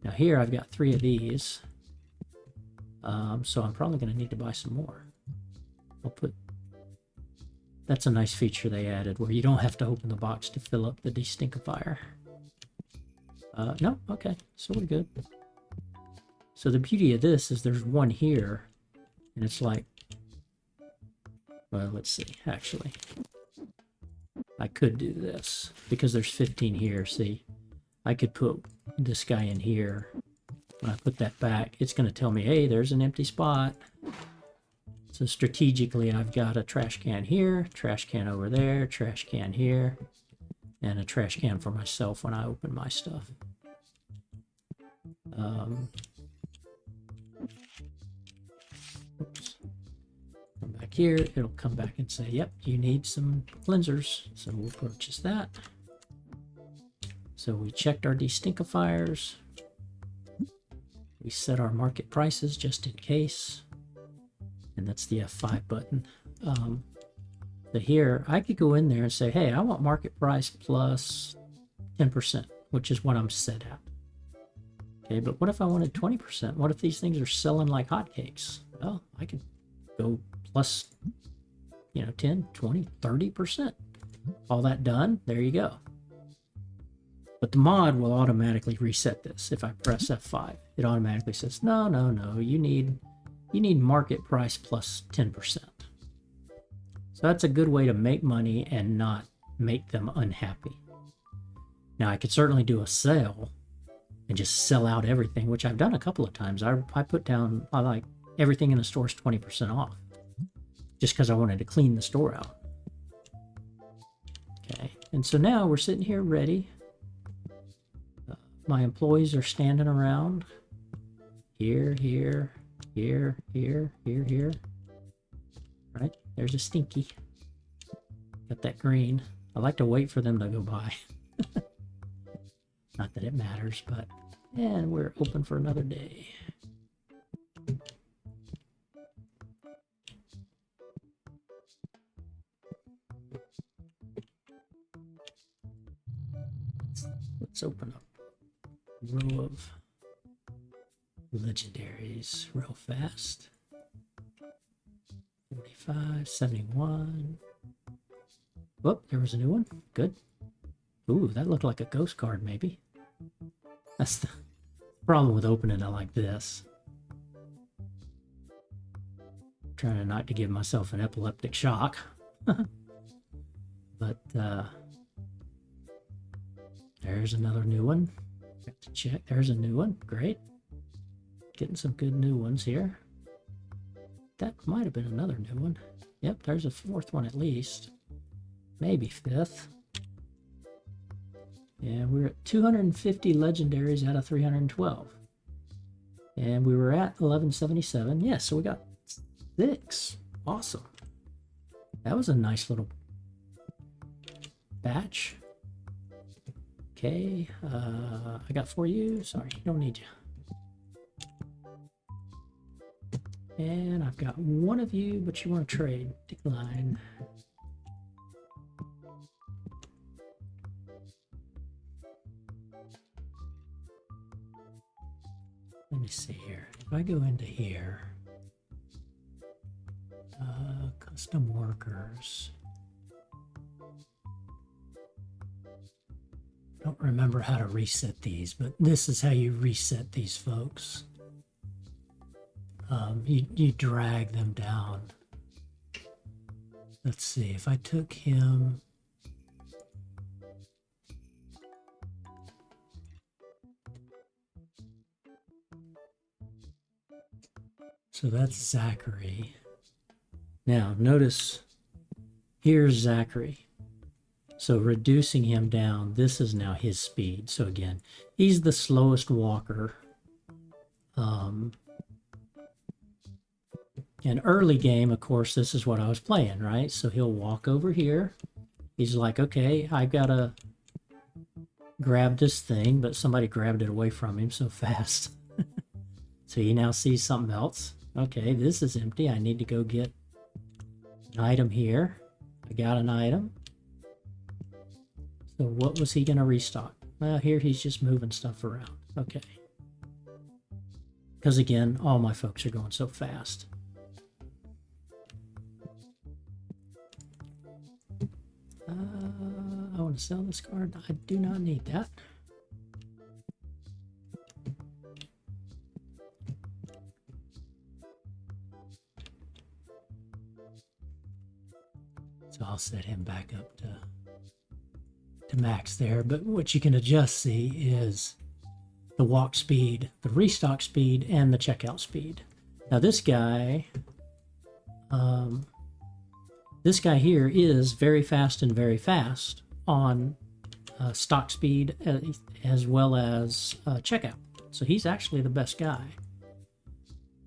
A: Now here I've got 3 of these, so I'm probably going to need to buy some more. That's a nice feature they added where you don't have to open the box to fill up the destinkifier. No, okay, so we're good. So the beauty of this is there's one here, and it's like, well, let's see, actually. I could do this because there's 15 here. See, I could put this guy in here. When I put that back, it's going to tell me, hey, there's an empty spot. So strategically, I've got a trash can here, trash can over there, trash can here, and a trash can for myself when I open my stuff. Oops. Come back here, it'll come back and say, yep, you need some cleansers. So we'll purchase that. So we checked our destinkifiers. We set our market prices just in case. And that's the F5 button. So here, I could go in there and say, hey, I want market price plus 10%, which is what I'm set at. Okay, but what if I wanted 20%? What if these things are selling like hotcakes? Well, I could go plus, 10, 20, 30%. All that done, there you go. But the mod will automatically reset this. If I press F5, it automatically says, no, you need market price plus 10%. So that's a good way to make money and not make them unhappy. Now I could certainly do a sale and just sell out everything, which I've done a couple of times. I put down, like everything in the store is 20% off, just because I wanted to clean the store out. Okay, and so now we're sitting here ready. My employees are standing around here. Right, there's a stinky. Got that green. I like to wait for them to go by. Not that it matters, but... And we're open for another day. Let's open up a row of legendaries real fast. 45, 71. Whoop, there was a new one. Good. Ooh, that looked like a ghost card, maybe. That's the problem with opening it like this. I'm trying not to give myself an epileptic shock. But, there's another new one. Got to check. There's a new one. Great. Getting some good new ones here. That might have been another new one. Yep, there's a fourth one at least. Maybe fifth. Yeah, we're at 250 legendaries out of 312. And we were at 1177. Yeah, so we got 6. Awesome. That was a nice little batch. Okay, I got 4 you. Sorry, don't need you. And I've got 1 of you, but you want to trade. Decline. Let me see here. If I go into here, custom workers. I don't remember how to reset these, but this is how you reset these folks. You drag them down. Let's see, if I took him... So that's Zachary. Now, notice, here's Zachary. So reducing him down, this is now his speed. So again, he's the slowest walker. In early game, of course, this is what I was playing, right? So he'll walk over here. He's like, okay, I've got to grab this thing, but somebody grabbed it away from him so fast. So he now sees something else. Okay, this is empty. I need to go get an item here. I got an item. So what was he going to restock? Well, here he's just moving stuff around. Okay. Because again, all my folks are going so fast. I want to sell this card. I do not need that. So I'll set him back up to max there. But what you can adjust, see, is the walk speed, the restock speed, and the checkout speed. Now this guy here is very fast and very fast on stock speed as well as checkout. So he's actually the best guy.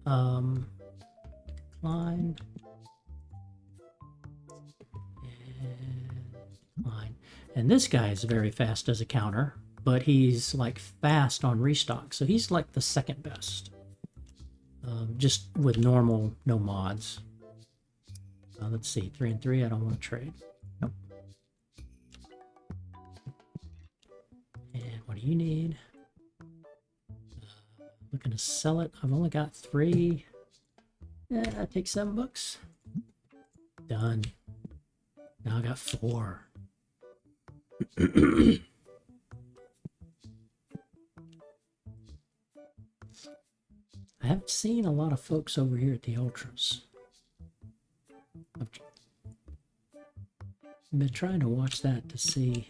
A: Decline. And decline. And this guy is very fast as a counter, but he's like fast on restock. So he's like the second best. Just with normal, no mods. Let's see, 3 and 3, I don't want to trade. Nope. And what do you need? Looking to sell it. I've only got 3. Yeah, I take $7. Done. Now I got 4. I haven't seen a lot of folks over here at the Ultras. I've been trying to watch that to see.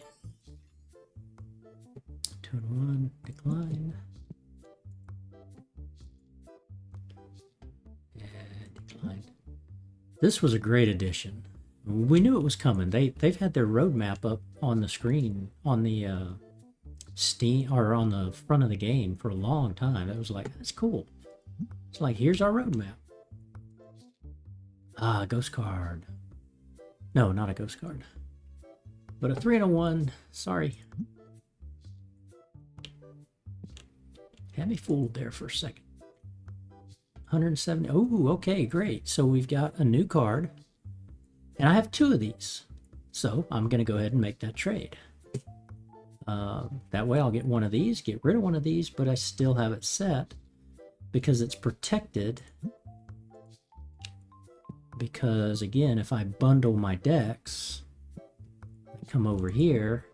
A: 2 and 1, decline. And decline. This was a great addition. We knew it was coming. They've had their roadmap up on the screen on the Steam or on the front of the game for a long time. It was like, that's cool. It's like, here's our roadmap. Ah, ghost card. No, not a ghost card. But a 3 and a 1. Sorry. Had me fooled there for a second. 170. Oh, okay, great. So we've got a new card. And I have 2 of these. So I'm going to go ahead and make that trade. That way I'll get one of these, get rid of one of these, but I still have it set because it's protected. Because again, if I bundle my decks, come over here,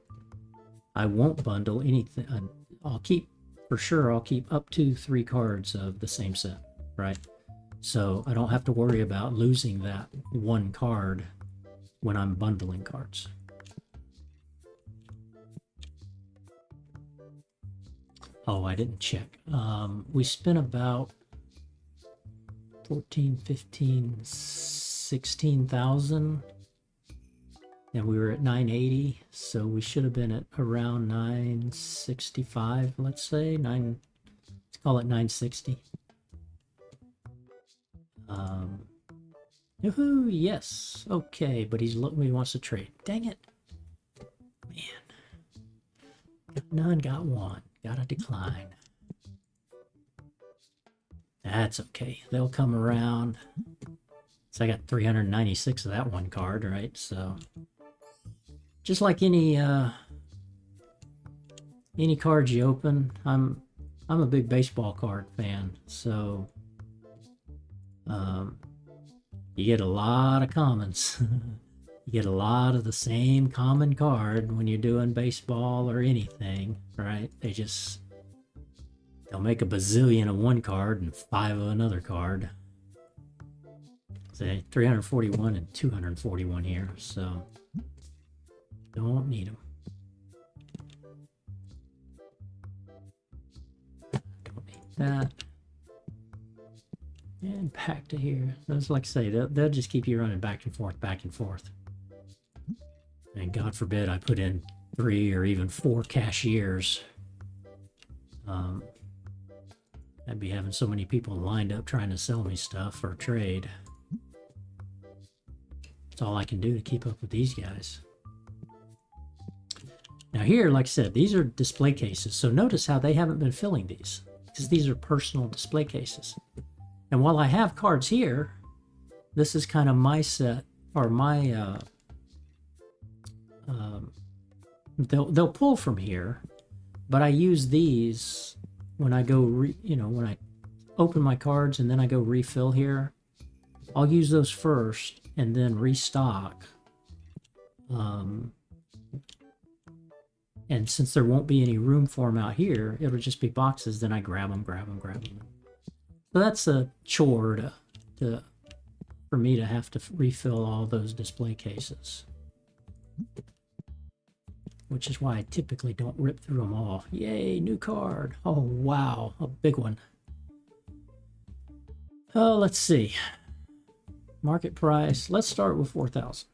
A: I won't bundle anything. I'll keep, for sure, I'll keep up to 3 cards of the same set, right? So I don't have to worry about losing that 1 card when I'm bundling cards. Oh, I didn't check. We spent about 14, 15, 16,000. And we were at 980, so we should have been at around 965, let's say. Let's call it 960. Woohoo, yes. Okay, but he wants to trade. Dang it. Man. Got none, got 1. Gotta decline. That's okay. They'll come around. So I got 396 of that 1 card, right? So just like any cards you open, I'm a big baseball card fan, so you get a lot of commons. You get a lot of the same common card when you're doing baseball or anything, right? They'll make a bazillion of 1 card and 5 of another card. Say 341 and 241 here, so don't need them. Don't need that. And back to here. That's like I say, they'll just keep you running back and forth, back and forth. And God forbid I put in 3 or even 4 cashiers. I'd be having so many people lined up trying to sell me stuff or trade. That's all I can do to keep up with these guys. Now here, like I said, these are display cases. So notice how they haven't been filling these, because these are personal display cases. And while I have cards here, this is kind of my set, or my, they'll pull from here, but I use these when I go, when I open my cards and then I go refill here. I'll use those first and then restock. And since there won't be any room for them out here, it'll just be boxes, then I grab them. So that's a chore for me to have to refill all those display cases. Which is why I typically don't rip through them all. Yay, new card. Oh, wow, a big one. Oh, let's see. Market price. Let's start with 4,000.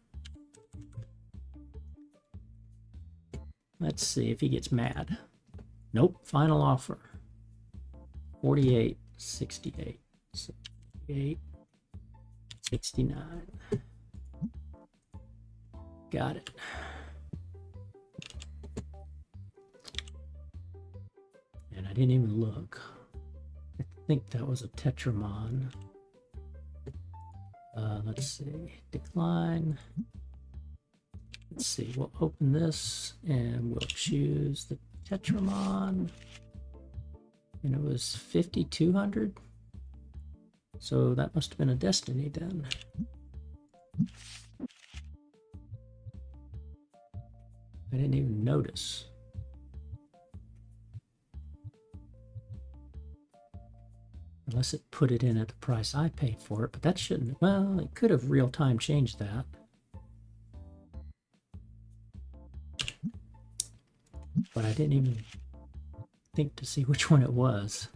A: Let's see if he gets mad. Nope, final offer. 48, 68, 68, 69. Got it. And I didn't even look. I think that was a Tetramon. Let's see. Decline. Let's see. We'll open this and we'll choose the Tetramon. And it was 5,200. So that must have been a Destiny then. I didn't even notice. Unless it put it in at the price I paid for it, but that shouldn't, well, it could have real time changed that. But I didn't even think to see which one it was.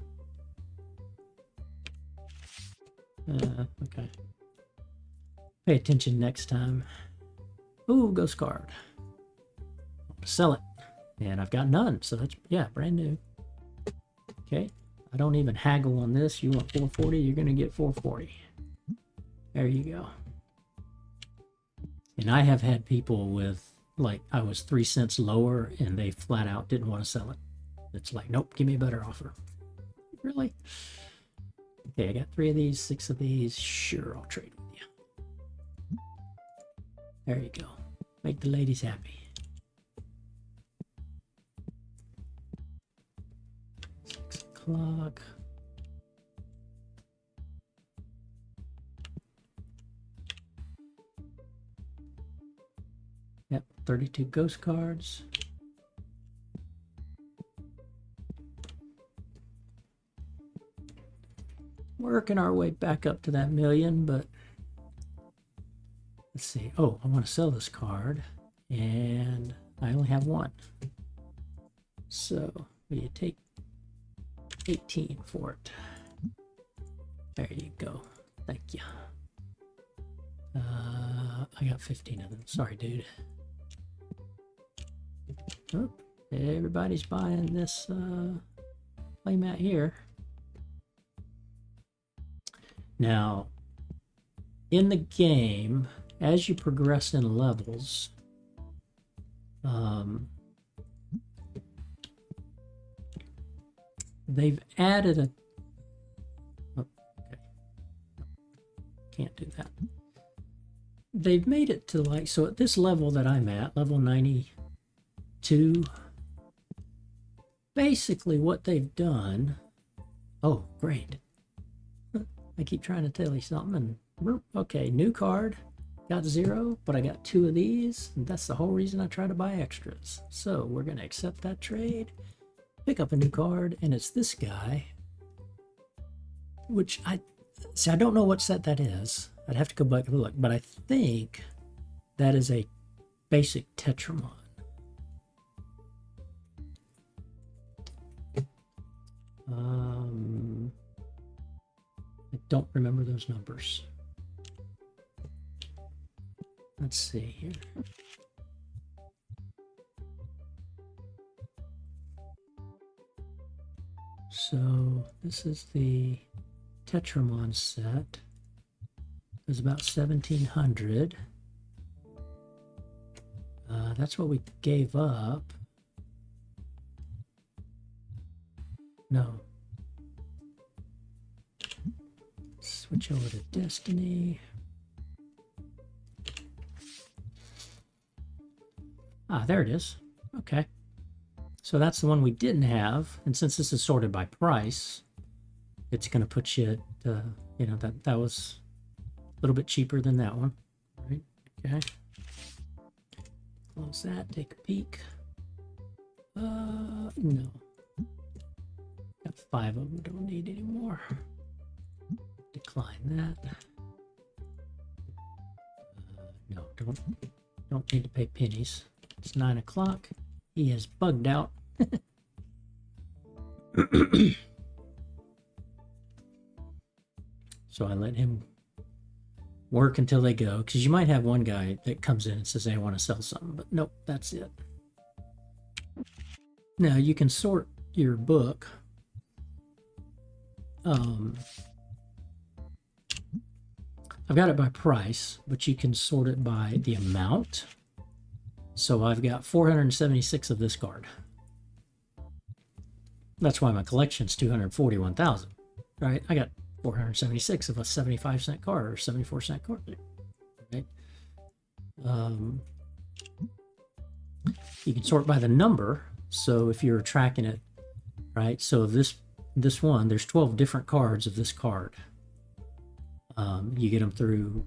A: Okay. Pay attention next time. Ooh, ghost card. Sell it. And I've got none, so that's, yeah, brand new. Okay. I don't even haggle on this. You want 440, you're going to get 440. There you go. And I have had people with, like, I was 3 cents lower and they flat out didn't want to sell it. It's like, nope, give me a better offer. Really? Okay, I got 3 of these, 6 of these. Sure, I'll trade with you. There you go. Make the ladies happy. 6 o'clock. Yep, 32 ghost cards. Working our way back up to that million, but let's see. Oh, I want to sell this card, and I only have one. So will you take 18 for it? There you go. Thank you. I got 15 of them. Sorry, dude. Oh, everybody's buying this playmat here. Now, in the game, as you progress in levels, they've added a... Oh, okay. Can't do that. They've made it to, like, so at this level that I'm at, level 92, basically what they've done... Oh, great. I keep trying to tell you something, and okay, new card, got 0, but I got 2 of these, and that's the whole reason I try to buy extras. So we're going to accept that trade, pick up a new card, and it's this guy, which I don't know what set that is. I'd have to go back and look, but I think that is a basic Tetramon. I don't remember those numbers. Let's see here. So this is the Tetramon set. It was about 1,700. That's what we gave up. No. Switch over to Destiny. Ah, there it is. Okay. So that's the one we didn't have. And since this is sorted by price, it's going to put you at, you know, that was a little bit cheaper than that one. Right? Okay. Close that. Take a peek. No. Got 5 of them. Don't need any more. Decline that. No, don't need to pay pennies. It's 9 o'clock. He is bugged out. So I let him work until they go, because you might have one guy that comes in and says, "Hey, I want to sell something," but nope, that's it. Now you can sort your book I've got it by price, but you can sort it by the amount. So I've got 476 of this card. That's why my collection's 241,000, right? I got 476 of a 75-cent card or 74-cent card, right? You can sort by the number. So if you're tracking it, right? So this one, there's 12 different cards of this card. You get them through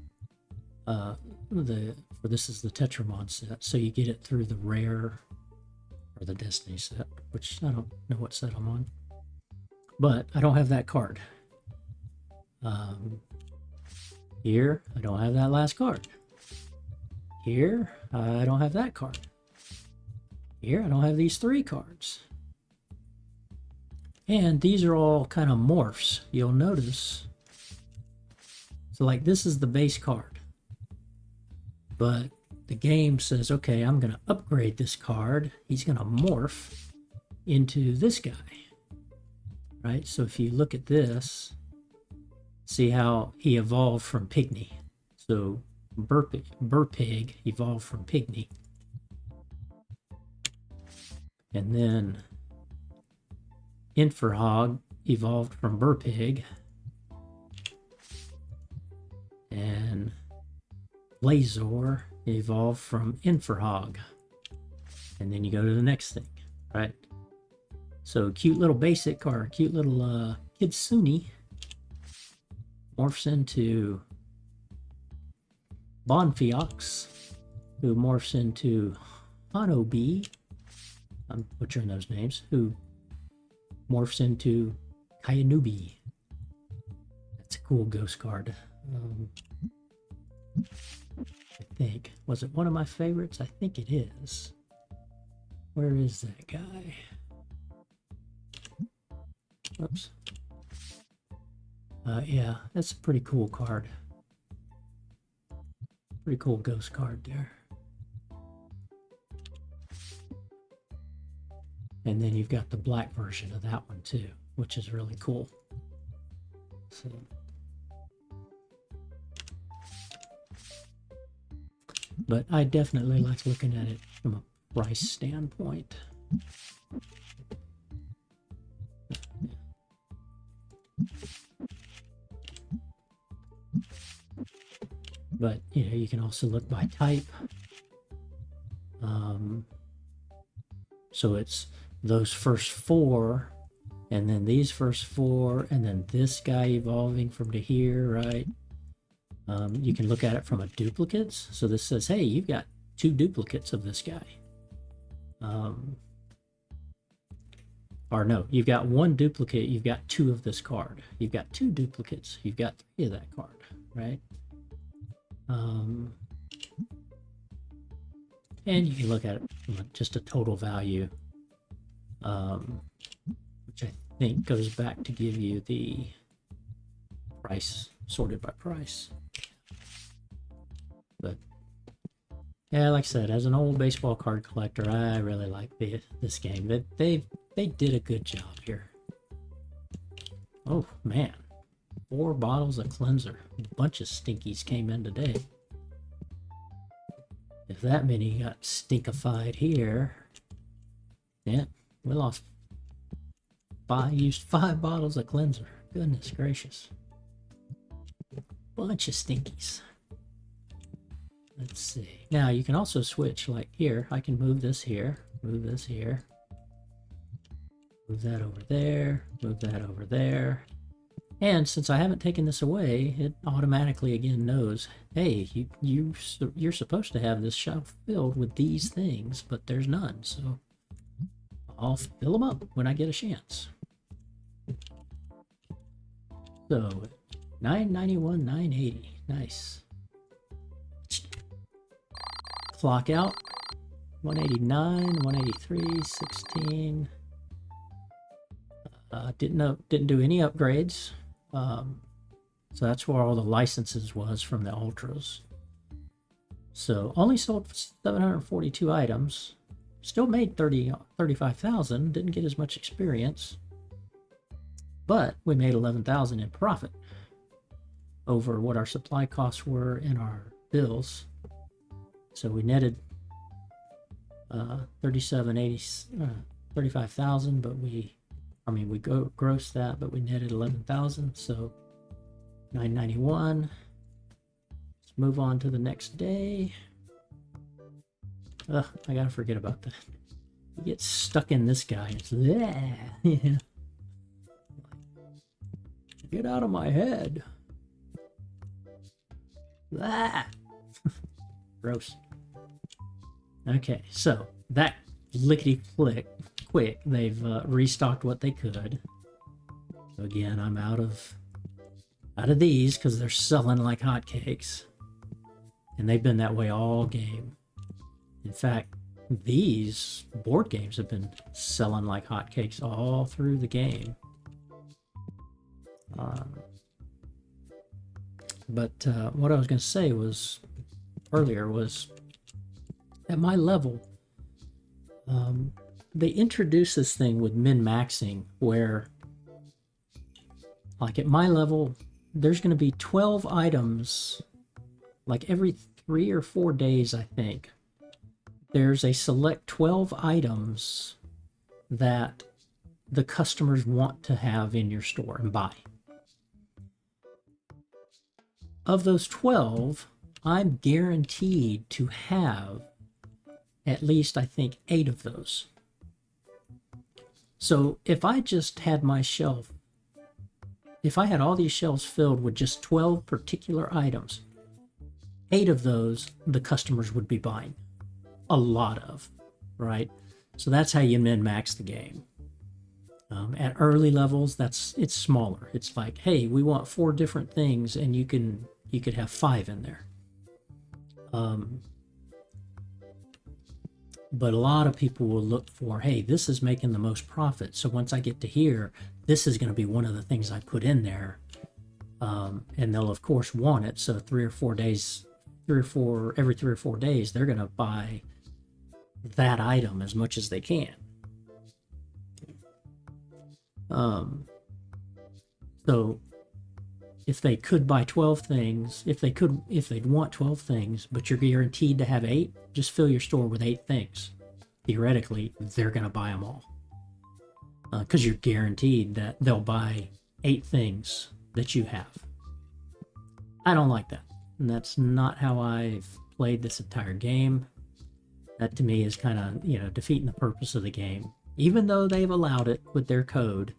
A: this is the Tetramon set, so you get it through the rare or the Destiny set, which I don't know what set I'm on, but I don't have that card. Here I don't have that last card. Here I don't have that card. Here I don't have these 3 cards. And these are all kind of morphs, you'll notice. So like this is the base card, but the game says, okay, I'm going to upgrade this card. He's going to morph into this guy, right? So if you look at this, see how he evolved from Pygmy. So Burpig evolved from Pygmy. And then Inferhog evolved from Burpig. And Blazor evolved from Inferhog. And then you go to the next thing, right? So cute little basic or cute little Kitsune morphs into Bonfiox, who morphs into Hanobi. I'm butchering those names. Who morphs into Kayanubi. That's a cool ghost card. I think. Was it one of my favorites? I think it is. Where is that guy? Oops. Yeah, that's a pretty cool card. Pretty cool ghost card there. And then you've got the black version of that one too, which is really cool. So, but I definitely like looking at it from a price standpoint. But you know, you can also look by type. So it's those first 4, and then these first 4, and then this guy evolving from to here, right? You can look at it from a duplicates. So this says, hey, you've got 2 duplicates of this guy. Or no, you've got 1 duplicate, you've got 2 of this card. You've got 2 duplicates, you've got 3 of that card, right? And you can look at it from just a total value, which I think goes back to give you the price sorted by price. But yeah, like I said, as an old baseball card collector, I really like this game. They did a good job here. Oh man, 4 bottles of cleanser. A bunch of stinkies came in today. If that many got stinkified here, yeah, we lost 5. Used 5 bottles of cleanser. Goodness gracious, bunch of stinkies. Let's see. Now you can also switch. Like here, I can move this here, move this here, move that over there, move that over there. And since I haven't taken this away, it automatically again knows, hey, you're supposed to have this shelf filled with these things, but there's none. So I'll fill them up when I get a chance. So 991, 980, nice. Clock out. 189, 183, 16. Didn't do any upgrades. So that's where all the licenses was from the ultras. So only sold 742 items. Still made 35,000. Didn't get as much experience. but we made 11,000 in profit over what our supply costs were in our bills. So we netted 35,000, but we grossed that, but we netted 11,000. So 991. Let's move on to the next day. I gotta forget about that. You get stuck in this guy. It's yeah. Get out of my head. Gross. Okay, so that lickety quick, they've restocked what they could. So again, I'm out of these because they're selling like hotcakes, and they've been that way all game. In fact, these board games have been selling like hotcakes all through the game. But what I was going to say was earlier was at my level, they introduced this thing with min-maxing where, like at my level, there's going to be 12 items, like every 3 or 4 days, I think. There's a select 12 items that the customers want to have in your store and buy. Of those 12, I'm guaranteed to have at least, I think, 8 of those. So if I just had my shelf, if I had all these shelves filled with just 12 particular items, 8 of those the customers would be buying. A lot of, right? So that's how you min-max the game. At early levels, it's smaller. It's like, hey, we want 4 different things, and you could have 5 in there. But a lot of people will look for, hey, this is making the most profit. So once I get to here, this is going to be one of the things I put in there. And they'll of course want it. So every 3 or 4 days, they're going to buy that item as much as they can. So if they could buy 12 things, if they'd want 12 things, but you're guaranteed to have 8, just fill your store with 8 things. Theoretically, they're going to buy them all. Because you're guaranteed that they'll buy 8 things that you have. I don't like that. And that's not how I've played this entire game. That to me is kind of, defeating the purpose of the game. Even though they've allowed it with their code,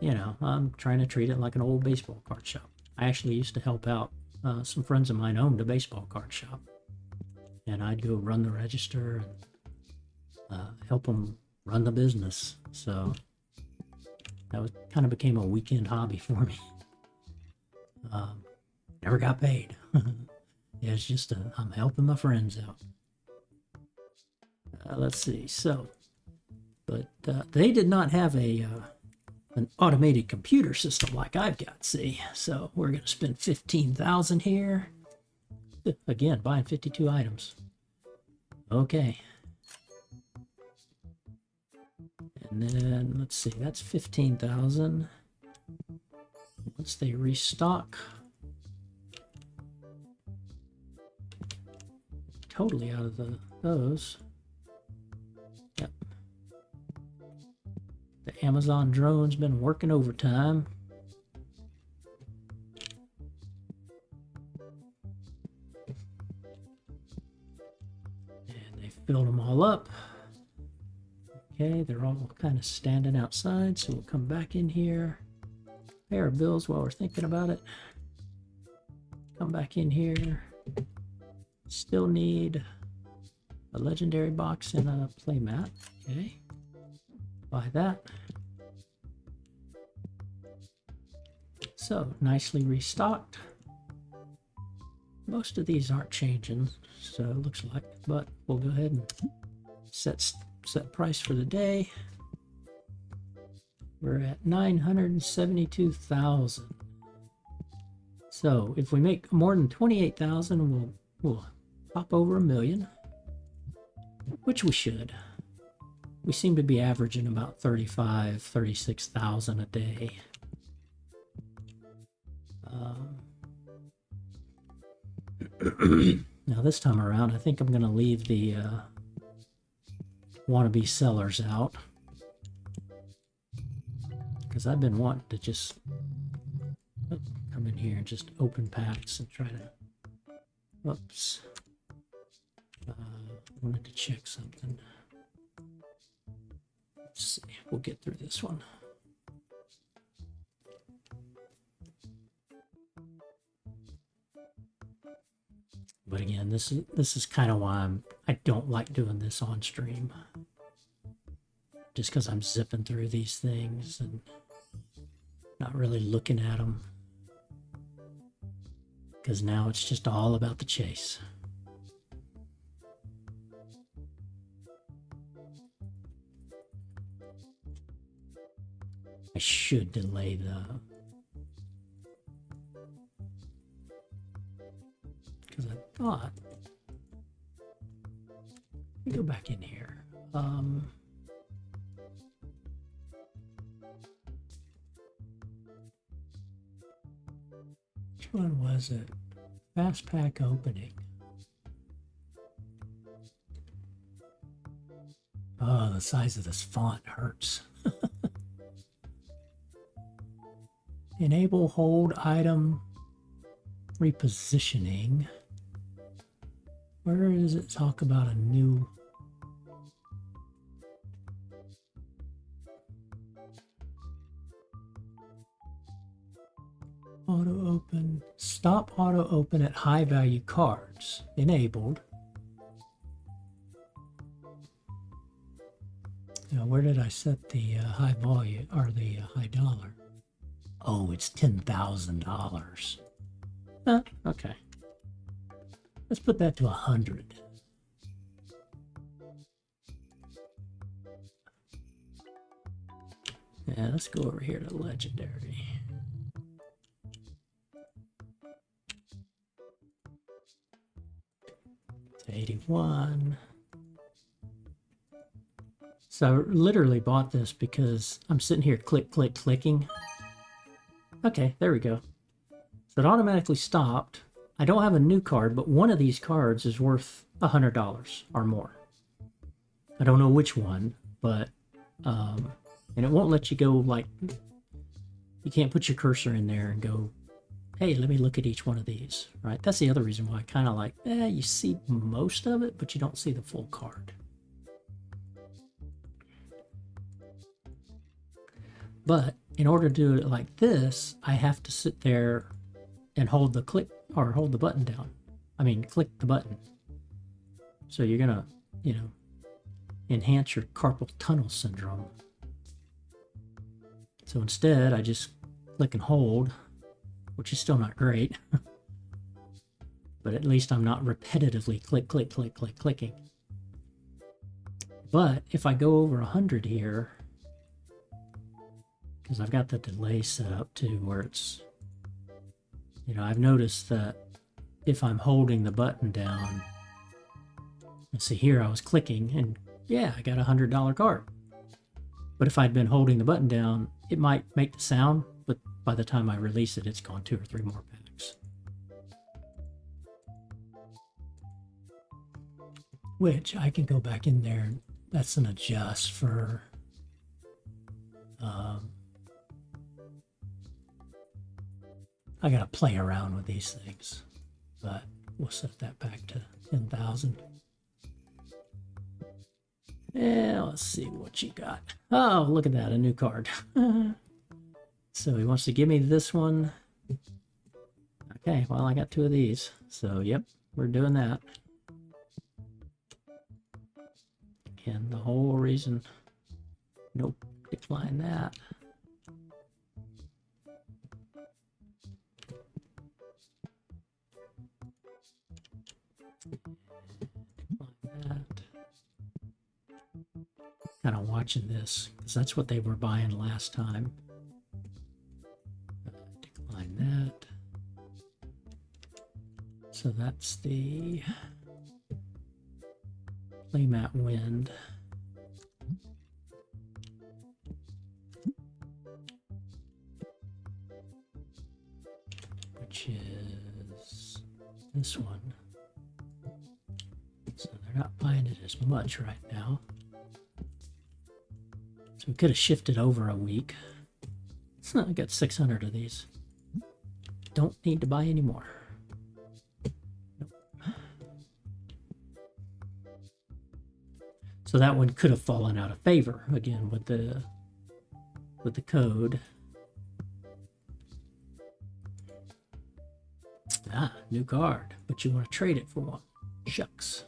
A: I'm trying to treat it like an old baseball card shop. I actually used to help out. Some friends of mine owned a baseball card shop. And I'd go run the register and help them run the business. So that kind of became a weekend hobby for me. Never got paid. It's just I'm helping my friends out. Let's see. So, but they did not have an automated computer system like I've got. See, so we're gonna spend 15,000 here. Again, buying 52 items. Okay. And then let's see. That's 15,000. Once they restock. Totally out of those. Yep. The Amazon drone's been working overtime. And they filled them all up. Okay, they're all kind of standing outside, so we'll come back in here. Pay our bills while we're thinking about it. Come back in here. Still need a legendary box and a playmat. Okay. Buy that. So, nicely restocked. Most of these aren't changing, so it looks like, but we'll go ahead and set price for the day. We're at 972,000. So, if we make more than 28,000, we'll pop over $1 million, which we should. we seem to be averaging about 35, 36,000 a day. Now this time around, I think I'm going to leave the wannabe sellers out, because I've been wanting to just come in here and just open packs and try to, whoops, wanted to check something. Let's see, we'll get through this one. But again, this is kind of why I don't like doing this on stream. Just because I'm zipping through these things and not really looking at them. Because now it's just all about the chase. I should delay the... because I thought... Let me go back in here. Which one was it? Fast pack opening. Oh, the size of this font hurts. Enable hold item repositioning. Where does it talk about a new? Auto open. Stop auto open at high value cards. Enabled. Now, where did I set the high volume or the high dollar? Oh, it's $10,000. Okay. Let's put that to 100. Yeah, let's go over here to legendary. It's 81. So I literally bought this because I'm sitting here clicking. Okay, there we go. So it automatically stopped. I don't have a new card, but one of these cards is worth $100 or more. I don't know which one, but and it won't let you go like, you can't put your cursor in there and go, hey, let me look at each one of these, right? That's the other reason why I kind of like, you see most of it, but you don't see the full card. But in order to do it like this, I have to sit there and hold the button down. I mean, click the button. So you're gonna, enhance your carpal tunnel syndrome. So instead, I just click and hold, which is still not great. But at least I'm not repetitively clicking. But if I go over 100 here, because I've got the delay set up too, where it's, I've noticed that if I'm holding the button down, let's see here, I was clicking and yeah, I got a $100 card. But if I'd been holding the button down, it might make the sound, but by the time I release it, it's gone 2 or 3 more packs. Which I can go back in there, and that's an adjust for I gotta play around with these things, but we'll set that back to 10,000. Yeah, let's see what you got. Oh, look at that, a new card. So he wants to give me this one. Okay, well, I got 2 of these. So, yep, we're doing that. And the whole reason, nope, decline that. Kind of watching this because that's what they were buying last time. Decline that. So that's the playmat wind. this one. So they're not buying it as much right now. So we could have shifted over a week. I got 600 of these. Don't need to buy any more. Nope. So that one could have fallen out of favor again with the code. Ah, new card, but you want to trade it for one. Shucks.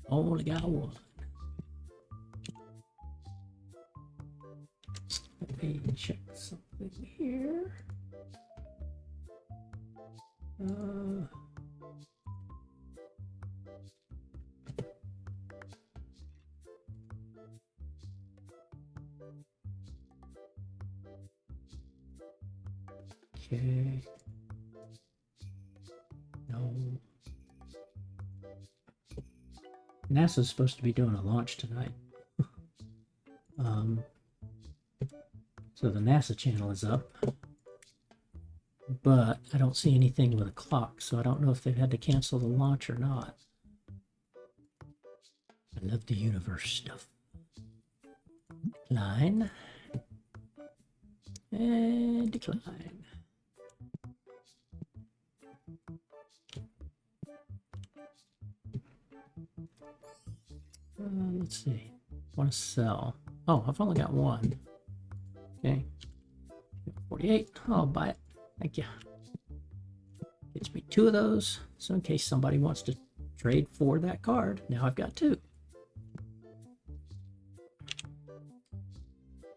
A: Only got one. Let me check something here. Okay. No. NASA's supposed to be doing a launch tonight. So the NASA channel is up. But I don't see anything with a clock, so I don't know if they've had to cancel the launch or not. I love the universe stuff. Decline. And decline. Let's see. Want to sell. Oh, I've only got one. Okay. 48. I'll buy it. Thank you. Gets me 2 of those. So in case somebody wants to trade for that card, now I've got 2.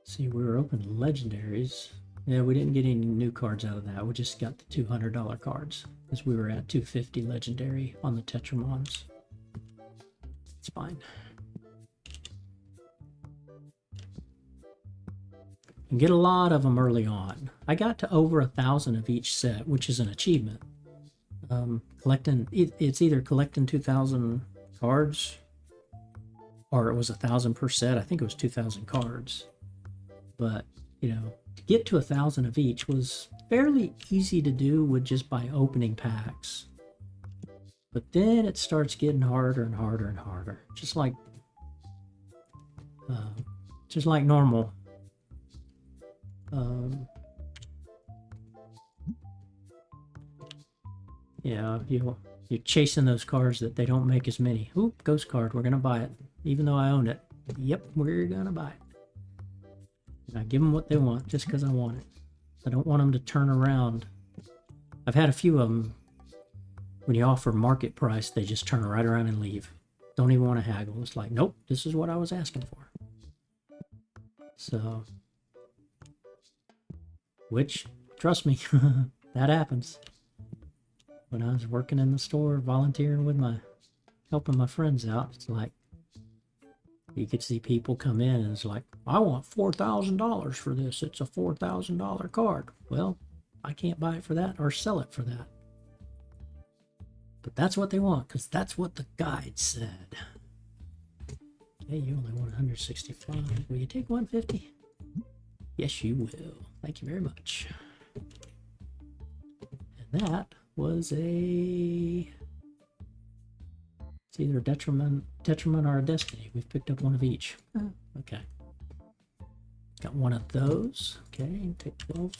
A: See, we were open legendaries. Yeah, we didn't get any new cards out of that. We just got the $200 cards because we were at 250 legendary on the Tetramons. It's fine. And get a lot of them early on. I got to over 1,000 of each set, which is an achievement. Collecting, it's either collecting 2,000 cards, or it was 1,000 per set. I think it was 2,000 cards. But you know, to get to 1,000 of each was fairly easy to do with just by opening packs. But then it starts getting harder and harder and harder, just like normal. Yeah, you're chasing those cards that they don't make as many. Oop, ghost card, we're gonna buy it, even though I own it. Yep, we're gonna buy it. And I give them what they want just because I want it. I don't want them to turn around. I've had a few of them. When you offer market price, they just turn right around and leave. Don't even want to haggle. It's like, nope, this is what I was asking for. So, which, trust me, that happens. When I was working in the store, volunteering with helping my friends out, it's like, you could see people come in and it's like, I want $4,000 for this. It's a $4,000 card. Well, I can't buy it for that or sell it for that. But that's what they want, because that's what the guide said. Okay, you only want 165. Will you take 150? Yes, you will. Thank you very much. And that was it's either a detriment or a destiny. We've picked up one of each. Okay. Got one of those. Okay, take 12.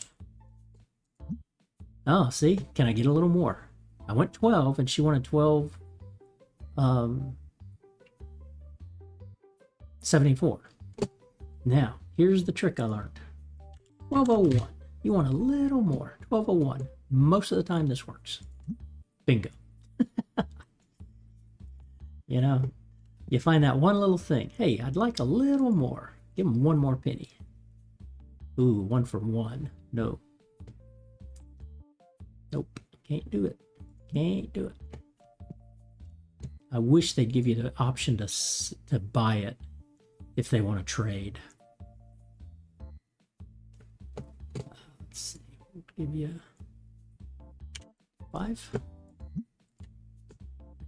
A: Oh, see? Can I get a little more? I went 12 and she wanted 12 74. Now, here's the trick I learned. 1201. You want a little more. 1201. Most of the time this works. Bingo. You know, you find that one little thing. Hey, I'd like a little more. Give them one more penny. Ooh, 1 for 1. No. Nope. Can't do it. Can't do it. I wish they'd give you the option to buy it if they want to trade. Let's see. We'll give you 5.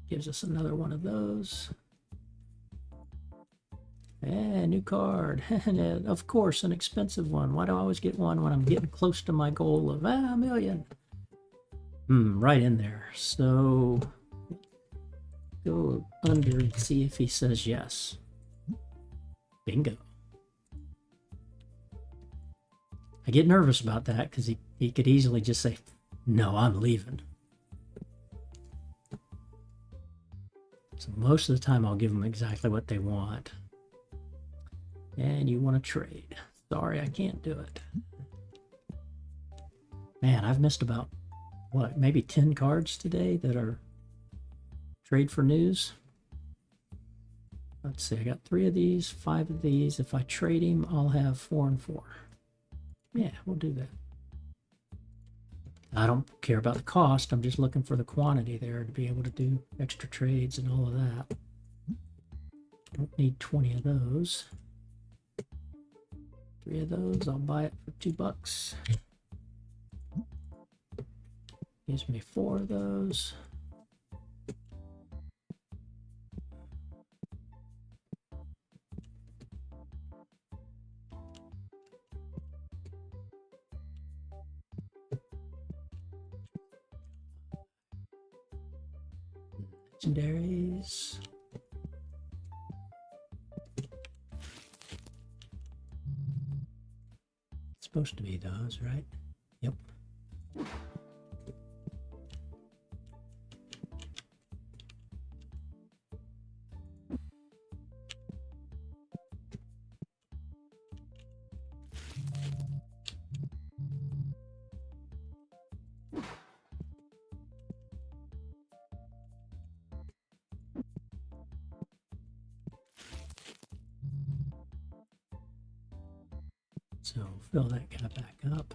A: Gives us another one of those. And new card. And of course, an expensive one. Why do I always get one when I'm getting close to my goal of a million? Right in there. So go under and see if he says yes. Bingo. I get nervous about that because he could easily just say, no, I'm leaving. So most of the time I'll give them exactly what they want. And you want to trade. Sorry, I can't do it. Man, I've missed about, what, maybe 10 cards today that are trade for news. Let's see, I got 3 of these, 5 of these. If I trade him, I'll have 4 and 4. Yeah, we'll do that. I don't care about the cost. I'm just looking for the quantity there to be able to do extra trades and all of that. Don't need 20 of those. 3 of those, I'll buy it for $2. Gives me 4 of those. Legendaries. It's supposed to be those, right? Yep. So fill that guy back up.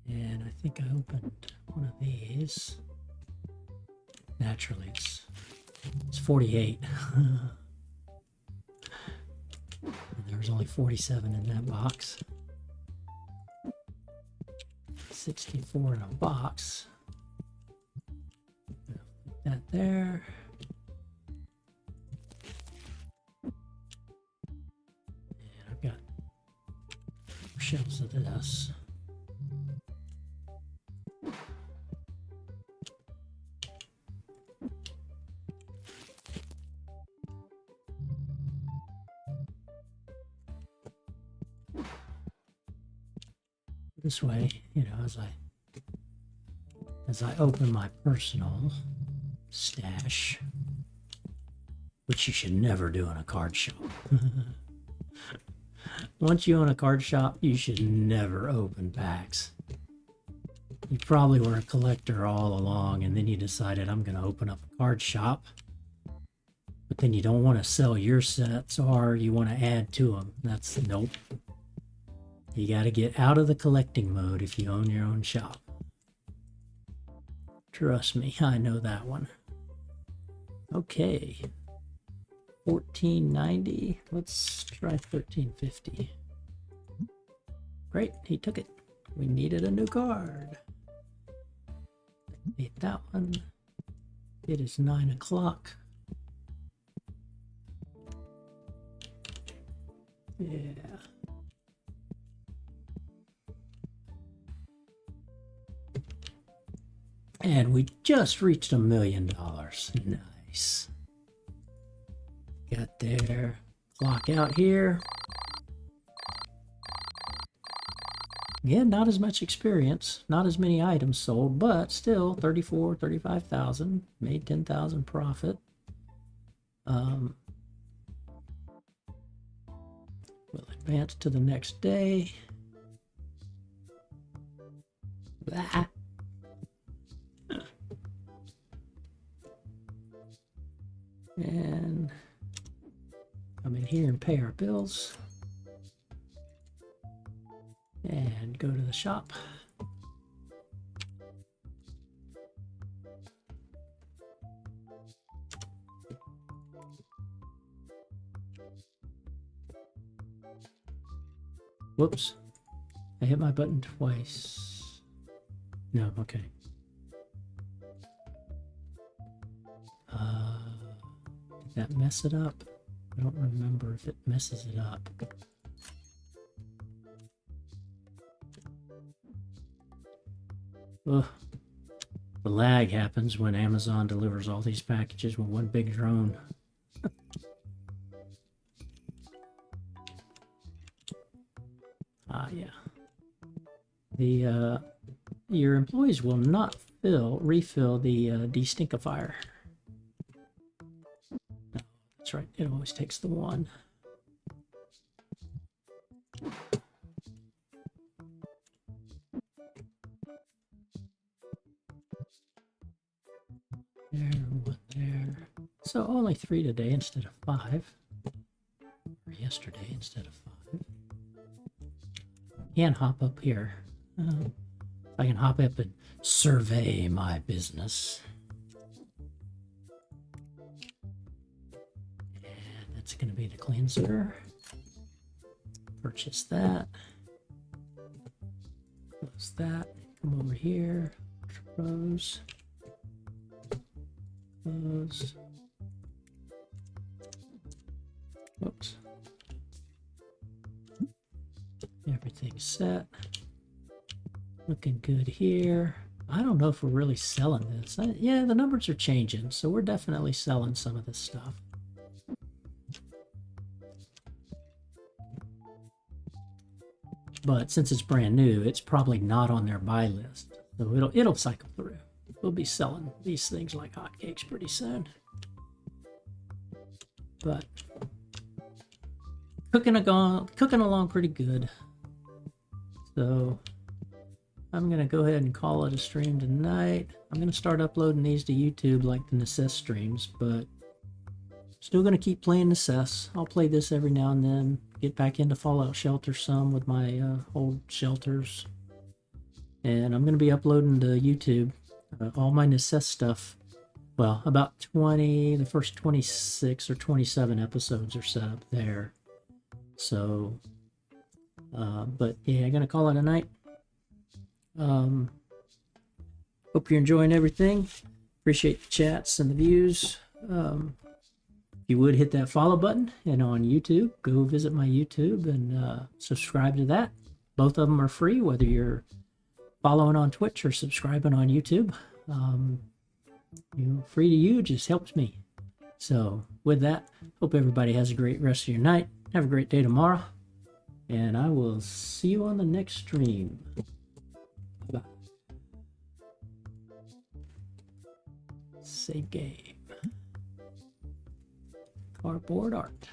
A: And I think I opened one of these. Naturally, it's 48. There was only 47 in that box. 64 in a box. Put that there. And I've got shelves of this. This way, you know, as I open my personal stash, which you should never do in a card shop. Once you own a card shop, you should never open packs. You probably were a collector all along, and then you decided, I'm going to open up a card shop. But then you don't want to sell your sets, or you want to add to them. That's nope. You got to get out of the collecting mode if you own your own shop. Trust me, I know that one. Okay. 1490. Let's try 1350. Great, he took it. We needed a new card. Need that one. It is 9 o'clock. Yeah. And we just reached $1 million. Nice. Got their clock out here. Again, not as much experience, not as many items sold, but still 34, 35,000, made 10,000 profit. We'll advance to the next day. Blah. And come in here and pay our bills. And go to the shop. Whoops. I hit my button twice. No, okay. Did that mess it up? I don't remember if it messes it up. Ugh. The lag happens when Amazon delivers all these packages with one big drone. Yeah. The your employees will not refill the destinkifier. No, that's right. It always takes the one. There, one there. So only 3 today instead of 5. Or yesterday instead of 5. Can hop up here. I can hop up and survey my business. And that's going to be the cleanser. Purchase that. Close that. Come over here. Close. Close. Whoops. Everything's set. Looking good here. I don't know if we're really selling this. Yeah, the numbers are changing, so we're definitely selling some of this stuff. But since it's brand new, it's probably not on their buy list. So it'll cycle through. We'll be selling these things like hotcakes pretty soon. But cooking along pretty good. So I'm going to go ahead and call it a stream tonight. I'm going to start uploading these to YouTube like the Necess streams, but still going to keep playing Necess. I'll play this every now and then. Get back into Fallout Shelter some with my old shelters. And I'm going to be uploading to YouTube all my Necess stuff. Well, about the first 26 or 27 episodes are set up there. So, but yeah, I'm going to call it a night. Hope you're enjoying everything. Appreciate the chats and the views. If you would hit that follow button, and on YouTube, go visit my YouTube and subscribe to that. Both of them are free, whether you're following on Twitch or subscribing on YouTube. Free to you, just helps me. So with that, hope everybody has a great rest of your night. Have a great day tomorrow, and I will see you on the next stream. Bye. Save game. Cardboard art.